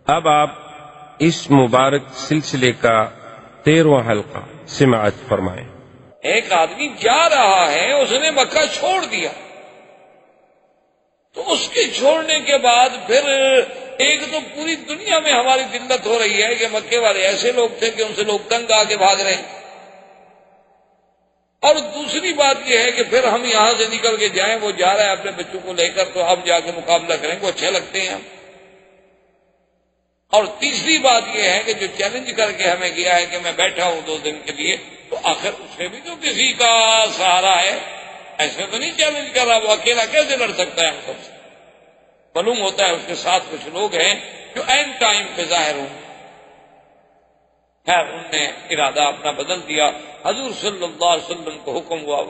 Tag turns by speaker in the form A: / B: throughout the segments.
A: اب آپ اس مبارک سلسلے کا 13واں حلقہ سماعت فرمائیں۔
B: ایک آدمی جا رہا ہے، اس نے مکہ چھوڑ دیا، تو اس کے چھوڑنے کے بعد پھر ایک تو پوری دنیا میں ہماری دلت ہو رہی ہے کہ مکے والے ایسے لوگ تھے کہ ان سے لوگ تنگ آ کے بھاگ رہے ہیں، اور دوسری بات یہ ہے کہ پھر ہم یہاں سے نکل کے جائیں، وہ جا رہا ہے اپنے بچوں کو لے کر، تو ہم جا کے مقابلہ کریں، وہ اچھے لگتے ہیں ہم۔ اور تیسری بات یہ ہے کہ جو چیلنج کر کے ہمیں کیا ہے کہ میں بیٹھا ہوں 2 دن کے لیے، تو آخر اس سے بھی تو کسی کا سہارا ہے، ایسے تو نہیں چیلنج کر رہا، وہ اکیلا کیسے لڑ سکتا ہے ہم سب سے؟ معلوم ہوتا ہے اس کے ساتھ کچھ لوگ ہیں جو عین ٹائم پہ ظاہر ہوں۔ خیر انہوں نے ارادہ اپنا بدل دیا۔ حضور صلی اللہ علیہ وسلم کو حکم ہوا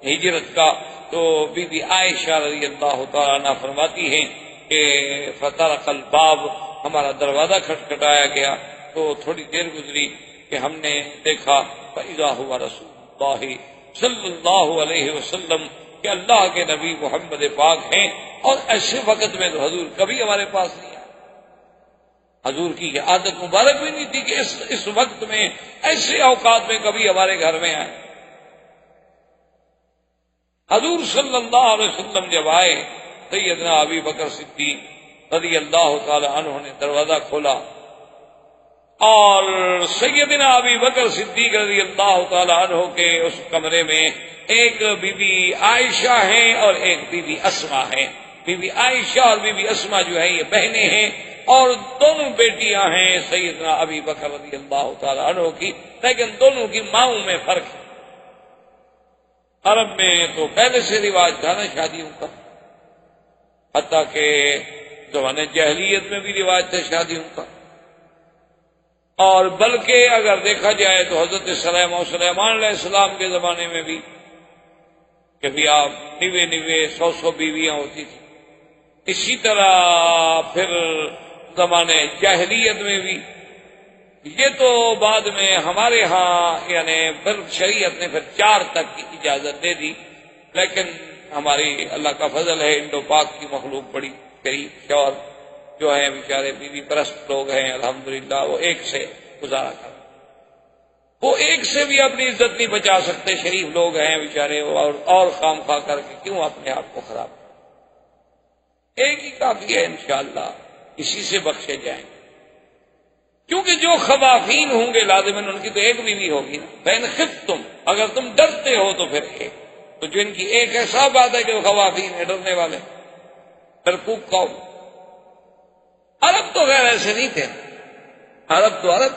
B: ہجرت کا، تو بی بی عائشہ رضی اللہ تعالیٰ عنہ فرماتی ہیں کہ فطرق الباب، ہمارا دروازہ کھٹکھٹایا گیا، تو تھوڑی دیر گزری کہ ہم نے دیکھا فإذا هو رسول اللہ صلی اللہ علیہ وسلم، کہ اللہ کے نبی محمد پاک ہیں، اور ایسے وقت میں تو حضور کبھی ہمارے پاس نہیں آئے۔ حضور کی یہ عادت مبارک بھی نہیں تھی کہ اس وقت میں ایسے اوقات میں کبھی ہمارے گھر میں آئے۔ حضور صلی اللہ علیہ وسلم جب آئے، سیدنا ابی بکر صدیق رضی اللہ تعالی عنہ نے دروازہ کھولا، اور سیدنا ابی بکر صدیق رضی اللہ تعالی عنہ کے اس کمرے میں ایک بی بی عائشہ ہیں اور ایک بی بی اسما ہیں۔ بی بی عائشہ اور بی بی اسما جو ہیں یہ بہنیں ہیں، اور دونوں بیٹیاں ہیں سیدنا ابی بکر رضی اللہ تعالی عنہ کی، لیکن دونوں کی ماؤں میں فرق ہے۔ عرب میں تو پہلے سے رواج تھا نا شادیوں کا، حتیٰ کہ زمانے جاہلیت میں بھی رواج تھا شادیوں کا، اور بلکہ اگر دیکھا جائے تو حضرت سلیمان علیہ السلام کے زمانے میں بھی کبھی آپ 90 بیویاں ہوتی تھیں۔ اسی طرح پھر زمانے جاہلیت میں بھی، یہ تو بعد میں ہمارے ہاں یعنی پھر شریعت نے پھر 4 تک کی اجازت دے دی، لیکن ہماری اللہ کا فضل ہے، انڈو پاک کی مخلوق بڑی قریب شور جو ہیں بیچارے بیوی پرست لوگ ہیں، الحمدللہ وہ ایک سے گزارا کر، وہ ایک سے بھی اپنی عزت نہیں بچا سکتے، شریف لوگ ہیں بیچارے، اور خام خواہ کر کے کیوں اپنے آپ کو خراب کریں؟ ایک ہی کافی ہے، انشاءاللہ اسی سے بخشے جائیں گے، کیونکہ جو خوافین ہوں گے لازماً ان کی تو ایک بیوی ہوگی نا۔ فإن خفتم، اگر تم ڈرتے ہو تو پھر ایک، تو جو ان کی ایک ہے صاف بات ہے کہ وہ خوافین ہیں، ڈرنے والے، ڈرپوک قوم۔ عرب تو غیر ایسے نہیں تھے، عرب تو عرب۔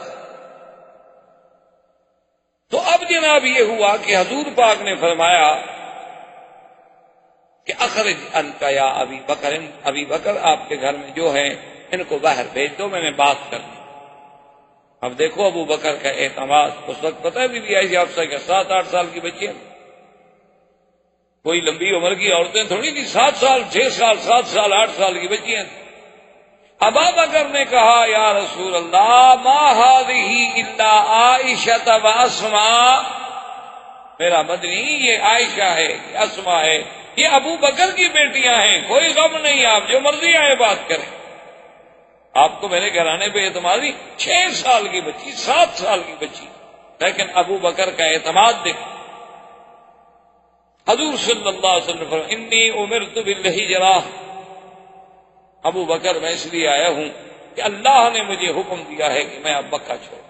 B: تو اب جناب یہ ہوا کہ حضور پاک نے فرمایا کہ اخرج انت یا ابی بکر، ابی بکر آپ کے گھر میں جو ہے ان کو باہر بھیج دو، میں نے بات کرنی۔ اب دیکھو ابو بکر کا اعتماد، اس وقت پتہ ہے بی بی عائشہ حفصہ کے 7-8 سال کی بچیاں، کوئی لمبی عمر کی عورتیں تھوڑی تھی، 7 سال 6 سال 7 سال 8 سال کی بچیاں تھیں۔ ابا بکر نے کہا یا رسول اللہ ما هذه الا عائشہ و اسماء، میرا مدنی یہ عائشہ ہے، یہ اسماء ہے، یہ ابو بکر کی بیٹیاں ہیں، کوئی غم نہیں، آپ جو مرضی آئے بات کریں، آپ کو میرے گھرانے پہ اعتماد نہیں۔ 6 سال کی بچی 7 سال کی بچی، لیکن ابو بکر کا اعتماد دیکھو۔ حضور صلی اللہ علیہ وسلم فرمایا انی امرت بالہجرہ، ابو بکر میں اس لیے آیا ہوں کہ اللہ نے مجھے حکم دیا ہے کہ میں اب مکہ چھوڑوں،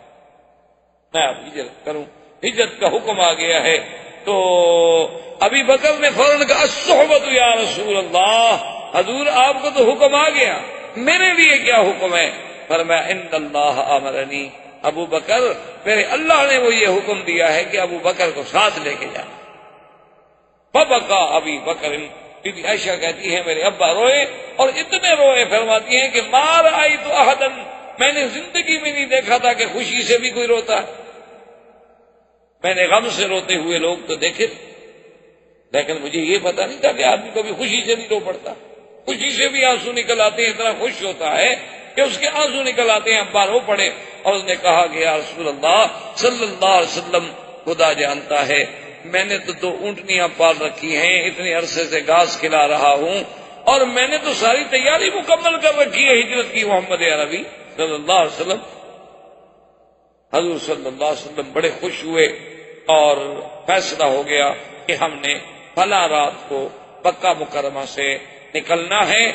B: میں اب ہجرت کروں، ہجرت کا حکم آ گیا ہے۔ تو ابی بکر نے فوراً کہا الصحبۃ یا رسول اللہ، حضور آپ کو تو حکم آ گیا، میرے لیے کیا حکم ہے؟ فرمایا ان اللہ امرنی، ابو بکر میرے اللہ نے وہ یہ حکم دیا ہے کہ ابو بکر کو ساتھ لے کے جانا۔ فبکا ابی بکر، بی بی عائشہ کہتی ہے میرے ابا روئے، اور اتنے روئے، فرماتی ہیں کہ ما رأیت احدا، میں نے زندگی میں نہیں دیکھا تھا کہ خوشی سے بھی کوئی روتا ہے، میں نے غم سے روتے ہوئے لوگ تو دیکھے، لیکن مجھے یہ پتا نہیں تھا کہ آدمی کبھی خوشی سے بھی رو پڑتا، خوشی سے بھی آنسو نکل آتے ہیں، اتنا خوش ہوتا ہے کہ اس کے آنسو نکل آتے ہیں، ابا رو پڑے۔ اور اس نے کہا کہ یا رسول اللہ صلی اللہ علیہ وسلم خدا جانتا ہے میں نے تو 2 اونٹنیاں پال رکھی ہیں، اتنے عرصے سے گھاس کھلا رہا ہوں، اور میں نے تو ساری تیاری مکمل کر رکھی ہے ہجرت کی محمد عربی صلی اللہ علیہ وسلم۔ حضور صلی اللہ علیہ وسلم بڑے خوش ہوئے اور فیصلہ ہو گیا کہ ہم نے فلاں رات کو مکہ مکرمہ سے نکلنا ہے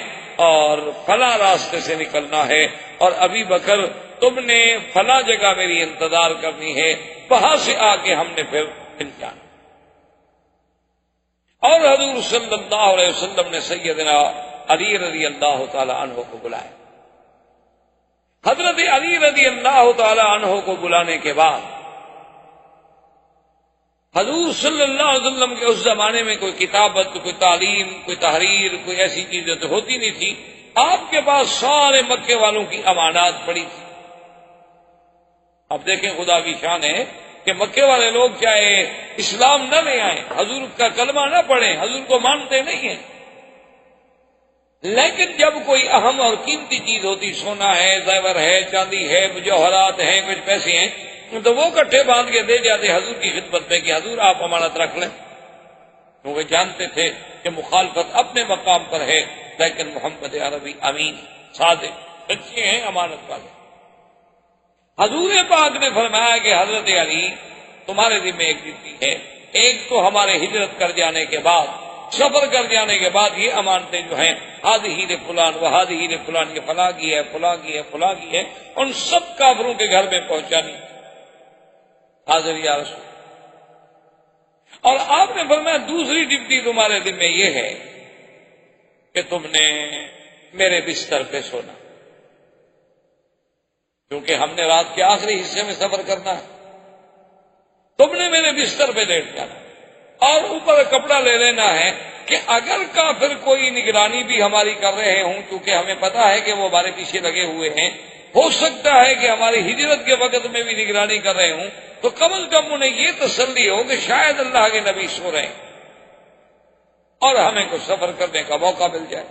B: اور فلاں راستے سے نکلنا ہے، اور ابی بکر تم نے فلاں جگہ میری انتظار کرنی ہے، وہاں سے آ کے ہم نے پھر مل جانا۔ اور حضور صلی اللہ علیہ وسلم نے سیدنا علی رضی اللہ تعالی عنہ کو بلایا۔ حضرت علی رضی اللہ تعالی عنہ کو بلانے کے بعد حضور صلی اللہ علیہ وسلم کے اس زمانے میں کوئی کتابت، کوئی تعلیم، کوئی تحریر، کوئی ایسی چیزیں تو ہوتی نہیں تھی۔ آپ کے پاس سارے مکے والوں کی امانات پڑی تھی۔ اب دیکھیں خدا کی شان ہے کہ مکے والے لوگ چاہے اسلام نہ لے آئیں، حضور کا کلمہ نہ پڑھیں، حضور کو مانتے نہیں ہیں، لیکن جب کوئی اہم اور قیمتی چیز ہوتی، سونا ہے، زیور ہے، چاندی ہے، جوہرات ہیں، کچھ پیسے ہیں، تو وہ کٹھے باندھ کے دے جاتے حضور کی خدمت میں کہ حضور آپ امانت رکھ لیں، کیونکہ جانتے تھے کہ مخالفت اپنے مقام پر ہے، لیکن محمد عربی امین، صادق، سچے ہیں، امانت والے۔ حضور پاک نے فرمایا کہ حضرت علی تمہارے ذمہ ایک ڈیوٹی ہے، ایک تو ہمارے ہجرت کر جانے کے بعد، سفر کر جانے کے بعد یہ امانتیں جو ہیں ہذہ لفلان وہذہ لفلان، یہ فلاں کی ہے، فلاں کی ہے، فلاں کی ہے، ان سب کافروں کے گھر میں پہنچانی۔ حاضر یا رسول، اور آپ نے فرمایا دوسری ڈیوٹی تمہارے ذمہ یہ ہے کہ تم نے میرے بستر پہ سونا، کیونکہ ہم نے رات کے آخری حصے میں سفر کرنا ہے، تم نے میرے بستر پہ لیٹ جانا، اور اوپر کپڑا لے لینا ہے کہ اگر کافر کوئی نگرانی بھی ہماری کر رہے ہوں، چونکہ ہمیں پتا ہے کہ وہ ہمارے پیچھے لگے ہوئے ہیں، ہو سکتا ہے کہ ہماری ہجرت کے وقت میں بھی نگرانی کر رہے ہوں، تو کم از کم انہیں یہ تسلی ہو کہ شاید اللہ کے نبی سو رہے ہیں اور ہمیں کچھ سفر کرنے کا موقع مل جائے۔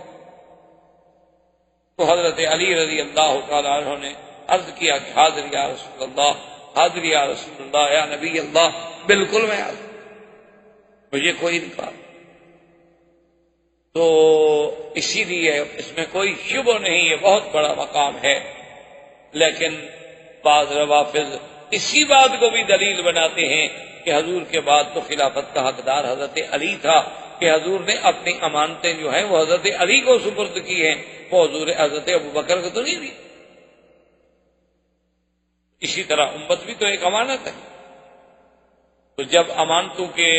B: تو حضرت علی رضی اللہ تعالی عنہ نے عرض کیا کہ حاضر یا رسول اللہ، حاضر یا رسول اللہ، یا نبی اللہ، بالکل میں حاضر، مجھے کوئی نہیں کہا۔ تو اسی لیے اس میں کوئی شبہ نہیں، یہ بہت بڑا مقام ہے، لیکن بعض روافض اسی بات کو بھی دلیل بناتے ہیں کہ حضور کے بعد تو خلافت کا حقدار حضرت علی تھا، کہ حضور نے اپنی امانتیں جو ہیں وہ حضرت علی کو سپرد کی ہیں، وہ حضور حضرت ابوبکر کو تو نہیں دی۔ اسی طرح امت بھی تو ایک امانت ہے، تو جب امانتوں کے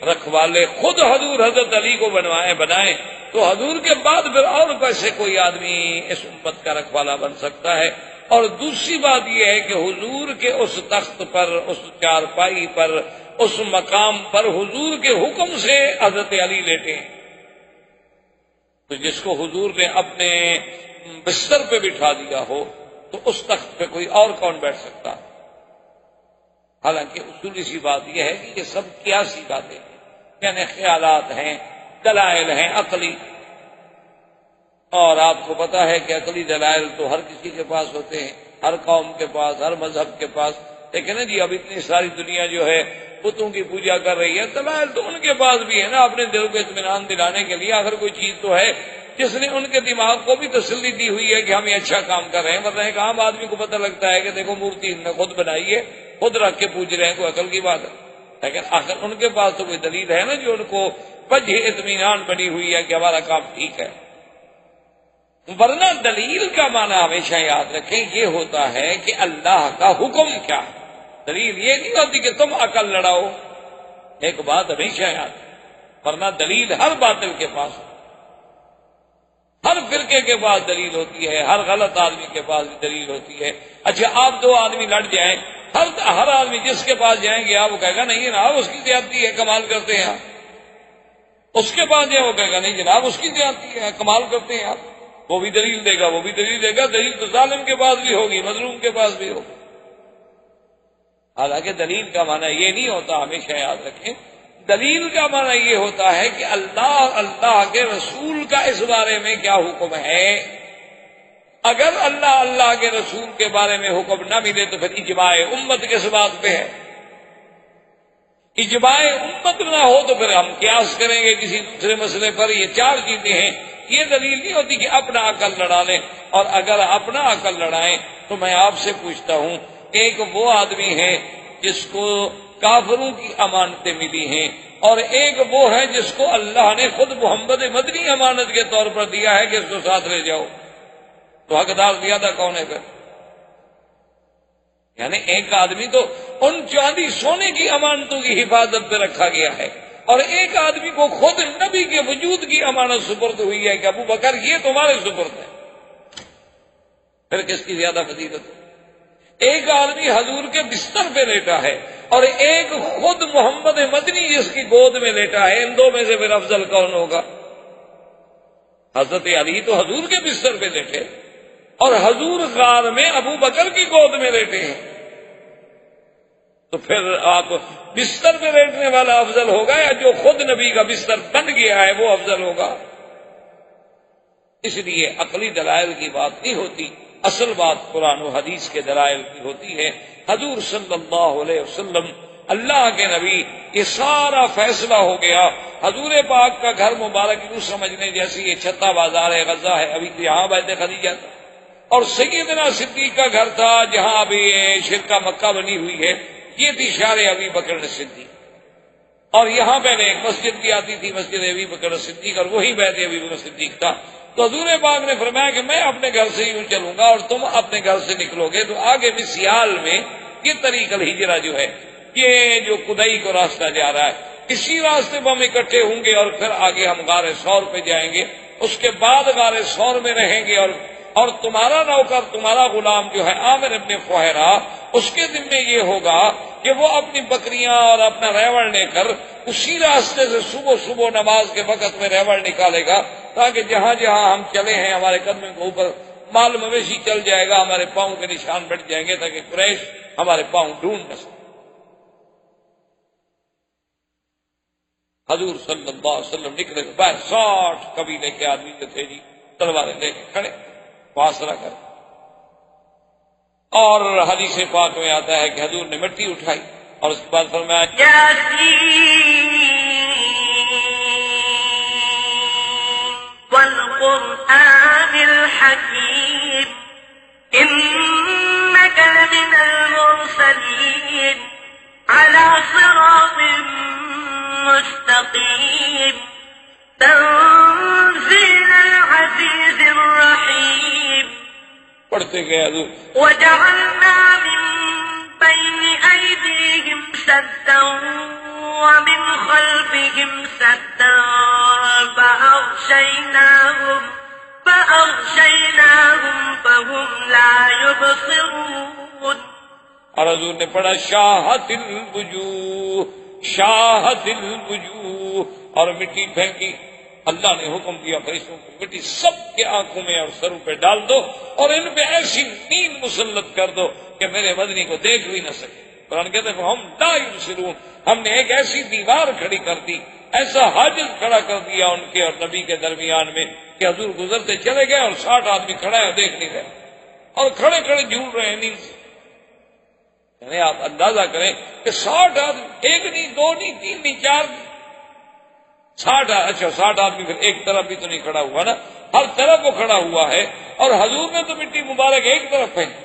B: رکھوالے خود حضور حضرت علی کو بنائیں تو حضور کے بعد پھر اور کیسے کوئی آدمی اس امت کا رکھوالا بن سکتا ہے؟ اور دوسری بات یہ ہے کہ حضور کے اس تخت پر، اس چارپائی پر، اس مقام پر حضور کے حکم سے حضرت علی لیٹے ہیں، تو جس کو حضور نے اپنے بستر پہ بٹھا دیا ہو تو اس تخت پہ کوئی اور کون بیٹھ سکتا ہے؟ حالانکہ اصولی سی بات یہ ہے کہ یہ سب قیاسی باتیں ہیں، یعنی خیالات ہیں، دلائل ہیں عقلی، اور آپ کو پتا ہے کہ عقلی دلائل تو ہر کسی کے پاس ہوتے ہیں، ہر قوم کے پاس، ہر مذہب کے پاس، لیکن نا جی اب اتنی ساری دنیا جو ہے بتوں کی پوجا کر رہی ہے، دلائل تو ان کے پاس بھی ہے نا، اپنے دل کو اطمینان دلانے کے لیے آخر کوئی چیز تو ہے جس نے ان کے دماغ کو بھی تسلی دی ہوئی ہے کہ ہم یہ اچھا کام کر رہے ہیں، ورنہ ایک عام آدمی کو پتہ لگتا ہے کہ دیکھو مورتی ہم نے خود بنائی ہے، خود رکھ کے پوج رہے ہیں، کوئی عقل کی بات ہے، لیکن آخر ان کے پاس تو کوئی دلیل ہے نا جو ان کو وجہ اطمینان بنی ہوئی ہے کہ ہمارا کام ٹھیک ہے۔ ورنہ دلیل کا معنی ہمیشہ یاد رکھیں یہ ہوتا ہے کہ اللہ کا حکم کیا ہے، دلیل یہ نہیں ہوتی کہ تم عقل لڑاؤ، ایک بات ہمیشہ یاد ہے، ورنہ دلیل ہر باطل کے پاس ہوتی ہے، ہر فرقے کے پاس دلیل ہوتی ہے، ہر غلط آدمی کے پاس بھی دلیل ہوتی ہے۔ اچھا آپ دو آدمی لڑ جائیں، ہر آدمی جس کے پاس جائیں گے آپ وہ کہے گا نہیں جناب اس کی زیادتی ہے، کمال کرتے ہیں آپ، اس کے پاس جائیں وہ کہے گا نہیں جناب اس کی زیادتی ہے، کمال کرتے ہیں آپ، وہ بھی دلیل دے گا، وہ بھی دلیل دے گا، دلیل تو ظالم کے پاس بھی ہوگی، مظلوم کے پاس بھی ہوگی۔ حالانکہ دلیل کا معنی یہ نہیں ہوتا، ہمیشہ یاد رکھیں، دلیل کا معنی یہ ہوتا ہے کہ اللہ کے رسول کا اس بارے میں کیا حکم ہے۔ اگر اللہ کے رسول کے بارے میں حکم نہ ملے تو پھر اجماع امت کس بات پہ ہے؟ اجماع امت نہ ہو تو پھر ہم قیاس کریں گے کسی دوسرے مسئلے پر۔ یہ چار چیزیں ہیں یہ دلیل نہیں ہوتی کہ اپنا عقل لڑا لیں. اور اگر اپنا عقل لڑائیں تو میں آپ سے پوچھتا ہوں، ایک وہ آدمی ہے جس کو کافروں کی امانتیں ملی ہیں، اور ایک وہ ہے جس کو اللہ نے خود محمد مدنی امانت کے طور پر دیا ہے کہ اس کو ساتھ لے جاؤ، تو حقدار زیادہ کون ہے پھر؟ یعنی ایک آدمی تو ان چاندی سونے کی امانتوں کی حفاظت پہ رکھا گیا ہے، اور ایک آدمی کو خود نبی کے وجود کی امانت سپرد ہوئی ہے کہ ابو بکر یہ تمہارے سپرد ہے. پھر کس کی زیادہ فضیلت ہے؟ ایک آدمی حضور کے بستر پہ لیٹا ہے اور ایک خود محمد مدنی جس کی گود میں لیٹا ہے. ان دو میں سے پھر افضل کون ہوگا؟ حضرت علی تو حضور کے بستر پہ لیٹے اور حضور غار میں ابو بکر کی گود میں لیٹے ہیں، تو پھر آپ بستر پہ لیٹنے والا افضل ہوگا یا جو خود نبی کا بستر بن گیا ہے وہ افضل ہوگا؟ اس لیے عقلی دلائل کی بات نہیں ہوتی، اصل بات قرآن و حدیث کے دلائل کی ہوتی ہے. حضور صلی اللہ علیہ وسلم اللہ کے نبی، یہ سارا فیصلہ ہو گیا. حضور پاک کا گھر مبارک یوں سمجھنے جیسی یہ چھتا بازار ہے، غزہ ہے، ابھی تو یہاں بیت خدیجہ تھا، اور سیدنا صدیق کا گھر تھا جہاں ابھی شرکہ مکہ بنی ہوئی ہے، یہ تھی شار ابی بکر صدیق. اور یہاں پہلے ایک مسجد بھی آتی تھی، مسجد ابی بکر صدیق، اور وہی بیت ابی بکر صدیق تھا. تو حضور پاک نے فرمایا کہ میں اپنے گھر سے یوں چلوں گا اور تم اپنے گھر سے نکلو گے، تو آگے بھی سیال میں یہ طریق الہجرہ جو ہے، یہ جو کدئی کو راستہ جا رہا ہے، اسی راستے پر ہم اکٹھے ہوں گے، اور پھر آگے ہم غار ثور پہ جائیں گے. اس کے بعد غار ثور میں رہیں گے، اور تمہارا نوکر، تمہارا غلام جو ہے عامر ابن فہیرہ، اس کے ذمہ یہ ہوگا کہ وہ اپنی بکریاں اور اپنا ریوڑ لے کر اسی راستے سے صبح صبح نماز کے وقت میں ریوڑ نکالے گا، تاکہ جہاں جہاں ہم چلے ہیں ہمارے قدم کے اوپر مال مویشی چل جائے گا، ہمارے پاؤں کے نشان بٹ جائیں گے، تاکہ قریش ہمارے پاؤں ڈھونڈ نہ سکے. حضور صلی اللہ علیہ وسلم نکلے تو 60 قبیلے کے آدمی جو تھے جی تلواریں لے کے کھڑے فاصلہ کر. اور حدیث پاک میں آتا ہے کہ حضور نے مٹی اٹھائی اور اس کے بعد فرمایا
C: والقرآن الحكيم إنك لمن المرسلين على صراط مستقيم تنزيل العزيز الرحيم.
B: پڑھتے گئے حضور
C: وجعلنا من بين أيديهم سدا ومن خلفهم سدا فأغشيناهم فهم لا يبصرون.
B: اور حضور نے پڑھا شاہت الوجوہ، شاہت الوجوہ، اور مٹی پھینکی. اللہ نے حکم دیا فرشتوں کو مٹی سب کے آنکھوں میں اور سروں پہ ڈال دو اور ان پہ ایسی نیند مسلط کر دو کہ میرے مدنی کو دیکھ بھی نہ سکے. قرآن کہتے ہیں ہم لا یبصرون، ہم نے ایک ایسی دیوار کھڑی کر دی، ایسا حاجز کھڑا کر دیا ان کے اور نبی کے درمیان میں کہ حضور گزرتے چلے گئے اور 60 آدمی کھڑا ہے دیکھ نہیں رہے اور کھڑے کھڑے جھول رہے ہیں نیند سے. یعنی آپ اندازہ کریں کہ 60 آدمی، ایک نہیں، دو نہیں، تین نہیں، چار نہیں، 60 آدمی پھر ایک طرف بھی تو نہیں کھڑا ہوا نا، ہر طرف وہ کھڑا ہوا ہے. اور حضور نے تو مٹی مبارک ایک طرف پھینکی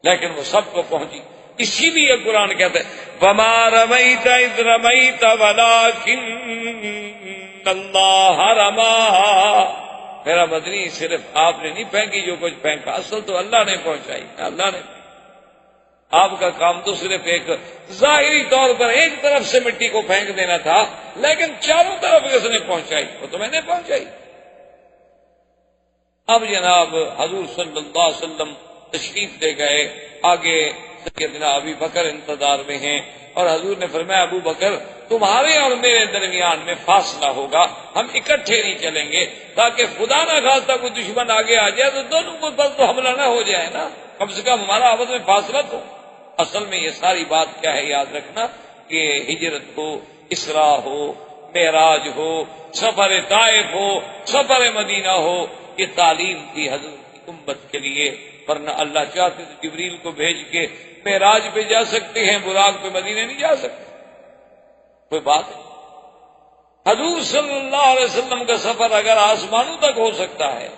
B: لیکن وہ سب کو پہنچی. اسی لیے قرآن کہتے ہیں وَمَا رَمَيْتَ إِذْ رَمَيْتَ وَلَٰكِنَّ اللَّهَ رَمَىٰ. میرا مدنی صرف آپ نے نہیں پھینکی جو کچھ پھینکا، اصل تو اللہ نے پہنچائی. اللہ نے، آپ کا کام تو صرف ایک ظاہری طور پر ایک طرف سے مٹی کو پھینک دینا تھا، لیکن چاروں طرف کس نے پہنچائی؟ وہ تو میں نے پہنچائی. اب جناب حضور صلی اللہ علیہ وسلم تشریف لے گئے، آگے سیدنا ابی بکر انتظار میں ہیں، اور حضور نے فرمایا ابو بکر تمہارے اور میرے درمیان میں فاصلہ ہوگا، ہم اکٹھے نہیں چلیں گے تاکہ خدا نہ خواستہ کوئی دشمن آگے آ جائے تو دونوں کو بس تو حملہ نہ ہو جائے نا، کم سے کم ہمارا آپس میں فاصلہ تو. اصل میں یہ ساری بات کیا ہے یاد رکھنا کہ ہجرت ہو، اسراء ہو، معراج ہو، سفر طائف ہو، سفر مدینہ ہو، یہ تعلیم تھی حضور کی امت کے لیے. ورنہ اللہ چاہتے تو جبریل کو بھیج کے معراج پہ جا سکتے ہیں، براق پہ مدینے نہیں جا سکتے. کوئی بات ہے. حضور صلی اللہ علیہ وسلم کا سفر اگر آسمانوں تک ہو سکتا ہے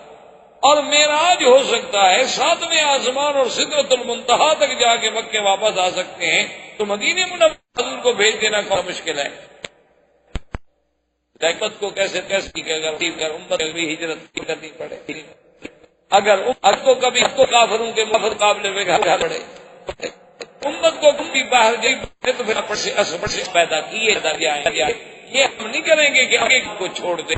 B: اور معراج ہو سکتا ہے، 7ویں آسمان اور سدرۃ المنتہا تک جا کے مکے واپس آ سکتے ہیں، تو مدینے منورہ حضور کو بھیج دینا کون مشکل ہے؟ حکمت کو کیسے اگر امت بھی ہجرت کرنی پڑے، اگر امت کو کبھی تو کافروں کے مقابلے میں گھر پڑے، امت کو کبھی باہر گئی تو پھر اثر سے پیدا کیے جائیں، یہ ہم نہیں کریں گے کہ آگے کو چھوڑ دیں۔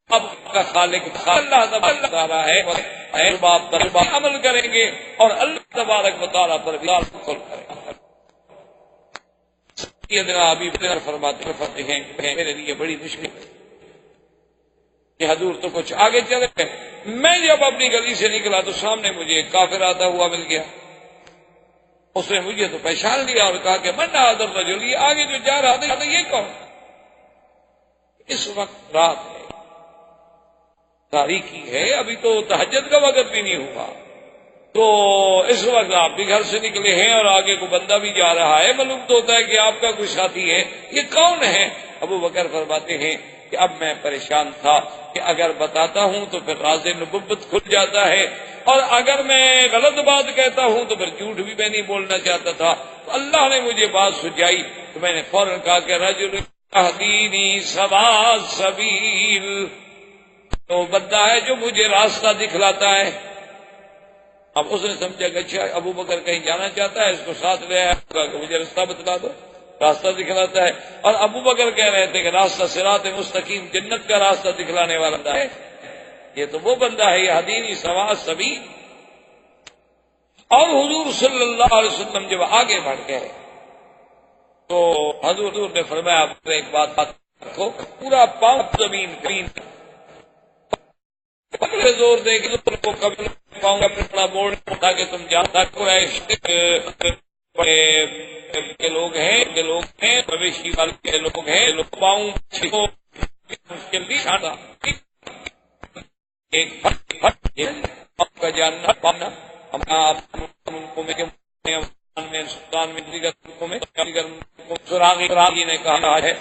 B: اب کا خالق اللہ تعالیٰ ہے، باپ پر عمل کریں گے اور اللہ تبارک و تعالیٰ پر بھی توکل کریں گے۔ سیدنا ابی بکر فرماتے ہیں میرے لیے بڑی مشکل ہے کہ حضور تو کچھ آگے چلے گئے، میں جب اپنی گلی سے نکلا تو سامنے مجھے ایک کافر آتا ہوا مل گیا، اس نے مجھے تو پہچان لیا اور کہا کہ من هذا الرجل، یہ آگے جو جا رہا تھا یہ کون؟ اس وقت رات ہے، تاریکی ہے، ابھی تو تہجد کا وقت بھی نہیں ہوا، تو اس وقت آپ بھی گھر سے نکلے ہیں اور آگے کو بندہ بھی جا رہا ہے، معلوم تو ہوتا ہے کہ آپ کا کوئی ساتھی ہے، یہ کون ہے؟ ابو بکر فرماتے ہیں کہ اب میں پریشان تھا کہ اگر بتاتا ہوں تو پھر راز نبوت کھل جاتا ہے، اور اگر میں غلط بات کہتا ہوں تو پھر جھوٹ بھی میں نہیں بولنا چاہتا تھا، تو اللہ نے مجھے بات سجائی تو میں نے فوراً کہا کہ رجل یہدینی سوا السبیل، تو بندہ ہے جو مجھے راستہ دکھلاتا ہے۔ اب اس نے سمجھا کہ اچھا ابو بکر کہیں جانا چاہتا ہے، اس کو ساتھ لے آیا کہ مجھے راستہ بتلا دو، راستہ دکھلاتا ہے، اور ابو بکر کہہ رہے تھے کہ راستہ صراط مستقیم، جنت کا راستہ دکھلانے والا ہے، یہ تو وہ بندہ ہے یہدینی سوا السبیل۔ اور حضور صلی اللہ علیہ وسلم جب آگے بڑھ گئے تو حضور نے فرمایا آپ ایک بات رکھو، پورا پاؤں زمین گرین زور دے کہ تم کو کبھی پاؤں گا پھر موڑ تاکہ تم جانتا کے لوگ ہیں مویشی والے کے لوگ ہیں، لوگ پاؤں مشکل نہیں کھانا، ایک آپ کا جاننا پانا سراغی نے کہا ہے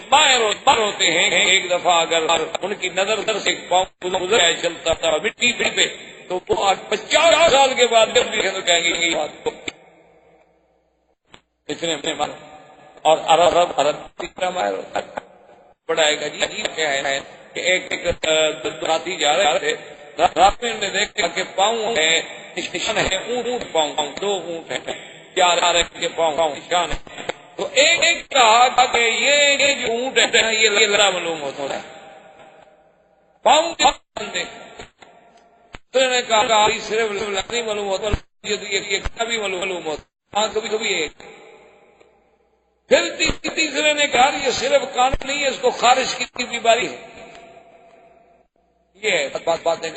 B: باہر ہوتے ہیں، ایک دفعہ اگر ان کی نظر سے پاؤں گزر چلتا تھا مٹی پہ تو وہ 50 سال کے بعد جب بھی کہیں گے یہ بات کو اتنے اور عرب ماہر ہوتا ہے بڑا ایک عجیب کیا ہے کہ ایک ہاتھی جا رہے تھے، رات میں دیکھا کہ پاؤں ہے نشان ہے، اونٹ پاؤں، 2 اونٹ ہیں، 4 کے پاؤں نشان ہے، تو ایک کہا کہ یہ جو اونٹ ہے یہ لڑا معلوم ہوتا ہے پاؤں کے نے کہا صرف نہیں معلوم ہوتا بھی معلوم ہوتا، ہاں کبھی کبھی ایک، پھر تیسرے نے کہا یہ صرف کان نہیں ہے، اس کو خارش کی بیماری ہے، یہ باتیں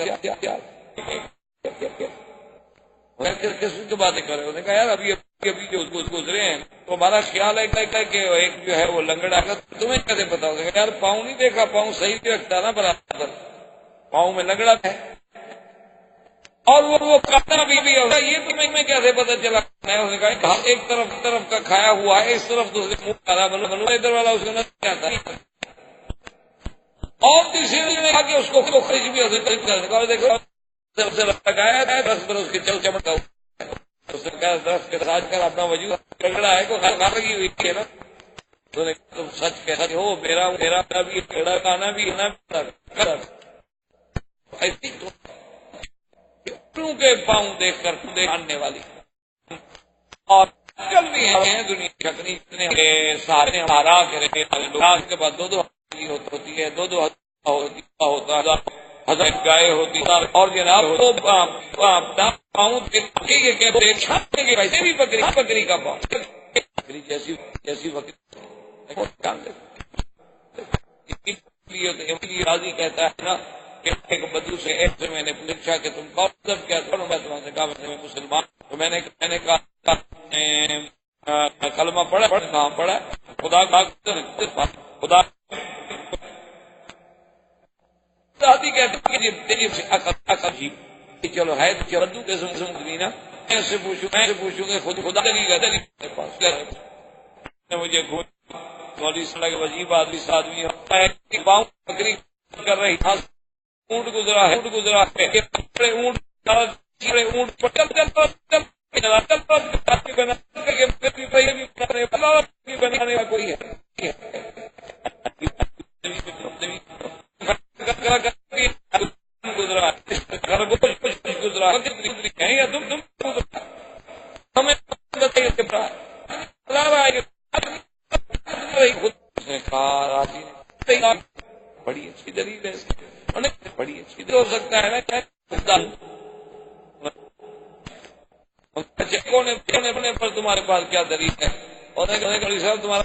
B: کس کی باتیں کر رہے؟ انہوں نے کہا یار ابھی جو گزرے ہیں تو ہمارا خیال ہے کہ ایک جو ہے وہ لنگڑا کا، تمہیں کیسے پتا ہوگا؟ یار پاؤں نہیں دیکھا، پاؤں صحیح سے رکھتا نا برابر، پاؤں میں لنگڑا ہے اور وہ کھانا بھی ہوگا، یہ تمہیں کیسے پتا چلا؟ اس نے کہا ایک طرف کا کھایا ہوا ہے، اس طرف دوسرے منہ کھا بنو ادھر والا اس کو نہ آتا، اور تیسرے نے کہا کہ اس کو خرچ بھی ہو دیکھو لگایا ہے 10 برس کے چل چمٹا اس نے کہا 10 کے ساتھ کر اپنا وجود رگڑا ہے کو لگی ہوئی ہے نا، تو نے تم سچ کہا کہ ہو میرا بھی ٹیڑا کھانا بھی ایسی کے پاؤں دیکھ کر آنے والی، اور کل بھی ہیں دنیا شکنی اتنے سارے ہمارا کے بعد 2 ہوتی ہے، 2 ہوتا ہے، حضرت گائے ہوتی اور جناب پاؤں چھاپیں گے ویسے بھی بکری کا پاؤں، بکری جیسی راضی کہتا ہے نا کہ ایک بدو سے ایسے میں نے پوچھا کہ تم کون سب کیا کروں، میں تمہیں کہا میں مسلمان، تو میں نے کہا کلمہ پڑھا کہاں پڑھا، خدا دادی کہتے ہیں چلو ہے بدو کے نا ایسے پوچھوں گے خود خدا مجھے مولوی صلی اللہ عجیب آدمی آدمی ہوتا ہے کہ پاؤں بکری کر رہی تھا، اونٹ گزرا ہے، اونٹ پر چل چل کوئی ہے گزرا گزرا ہمیں بڑی اچھی دلیل ہے، بڑی اچھی دلیل ہو سکتا ہے نا پر تمہارے پاس کیا دلیل ہے؟ اور صاحب تمہارا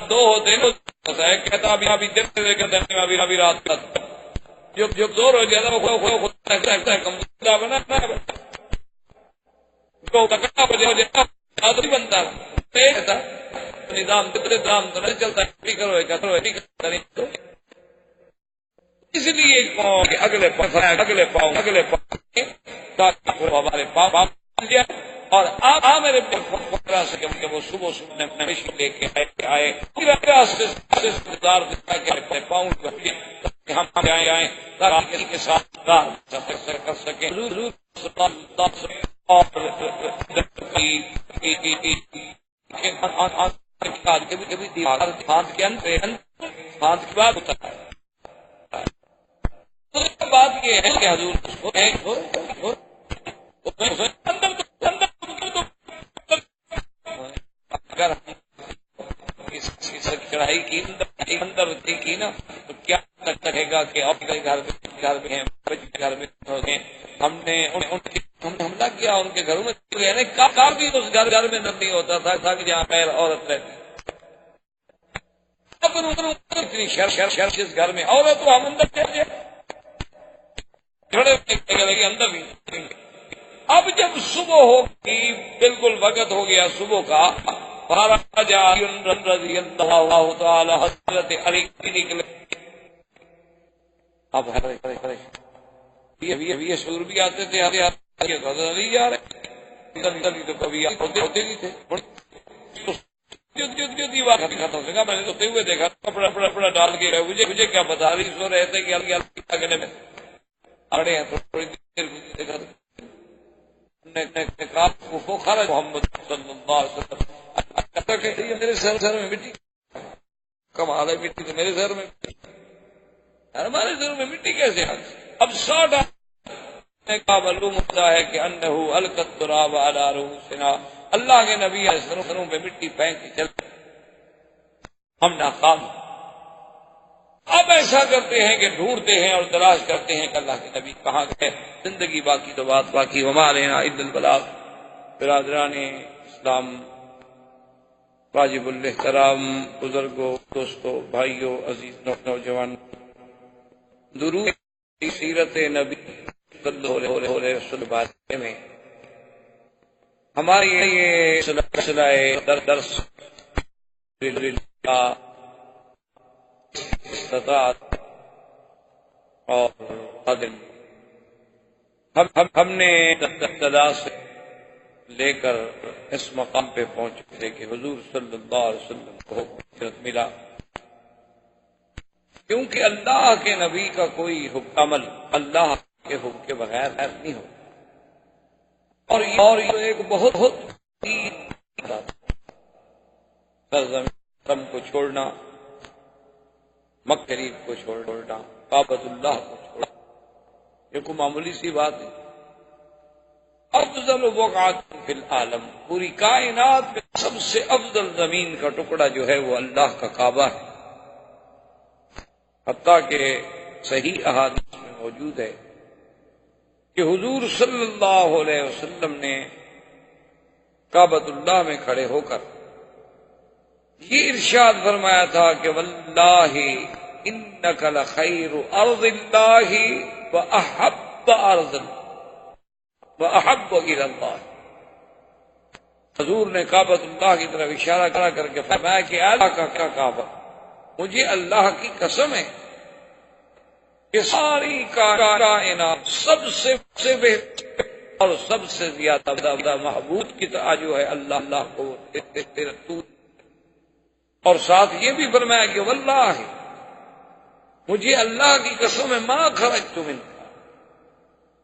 B: دو ہوتے ہیں کہتا ابھی رات کا جو زور ہو جاتا وہ کمزور بنا بنتا نظام تو نہیں چلتا، اس لیے اگلے پاؤں ہمارے پاؤں اور آپ میرے وہ صبح لے کے آئے پاؤں آئے کے ساتھ کر سکیں کبھی ہاتھ کی بات ہوتا ہے۔ بات یہ ہے کہ حضور اگر چڑھائی کی اندر کی نا تو کیا لگے گا کہ آپ کے گھر میں ہم نے حملہ کیا ان کے گھروں میں، کافی اس گھر میں نہیں ہوتا تھا کہ جہاں پیر عورت رہتی، اتنی شر جس گھر میں عورت ہم اندر چلے اندر بھی۔ اب جب صبح ہوگی، بالکل وقت ہو گیا صبح کا، رضی اللہ تعالی حضرت علی نکلے۔ اب یہ شور بھی آتے تھے، علی جا رہے تو کبھی ہوتے نہیں تھے، دیوار ختم ہو گا۔ میں نے ہوتے ہوئے دیکھا کپڑا ڈال کے مجھے کیا بتا رہی سو رہے تھے کہ میں اڑے ہیں تھوڑی دیر دیکھا محمد صلی اللہ علیہ وسلم میرے سر میں مٹی، کمال ہے مٹی تو میرے سر میں، ہمارے سر میں مٹی کیسے؟ اب 60 کا معلوم ہوتا ہے کہ انہو القت تراب علی رؤوسنا، اللہ کے نبی سروں پہ مٹی پھینک کے چلتے، ہم ناکام۔ اب ایسا کرتے ہیں کہ ڈھونڈتے ہیں اور تلاش کرتے ہیں کہ اللہ کے نبی کہاں گئے، زندگی باقی تو بات باقی، وما علینا الا البلاغ۔ برادران اسلام، واجب الاحترام بزرگوں، دوستوں، بھائیوں، عزیز نوجوان، درود سیرت نبی صلی اللہ علیہ وسلم بارے میں ہماری یہ سلسلہ درس استطاعت اور عدل ہم نے ابتدا سے لے کر اس مقام پہ پہنچے تھے کہ حضور صلی اللہ علیہ وسلم کو ہجرت ملا، کیونکہ اللہ کے نبی کا کوئی عمل اللہ کے حکم کے بغیر نہیں ہو، اور یہ ایک بہت سرزمین کو چھوڑنا، مکہ شریف کو چھوڑنا، کعبۃ اللہ کو چھوڑنا، یہ کوئی معمولی سی بات ہے۔ افضل بقعۃ فی العالم، پوری کائنات میں سب سے افضل زمین کا ٹکڑا جو ہے وہ اللہ کا کعبہ ہے، حتیٰ کہ صحیح احادیث میں موجود ہے کہ حضور صلی اللہ علیہ وسلم نے کعبۃ اللہ میں کھڑے ہو کر یہ ارشاد فرمایا تھا کہ واللہ انک لخیر ارض اللہ واحب ارض واحب الی اللہ۔ حضور نے کعبۃ اللہ کی طرف اشارہ کر کے فرمایا کہ اللہ کا کعبہ، مجھے اللہ کی قسم ہے کہ ساری کائنات سب سے بہتر اور سب سے زیادہ محبوب کی طرح جو ہے اللہ کو اور ساتھ یہ بھی فرمایا کہ واللہ مجھے اللہ کی قسم ہے ما خرجت منها،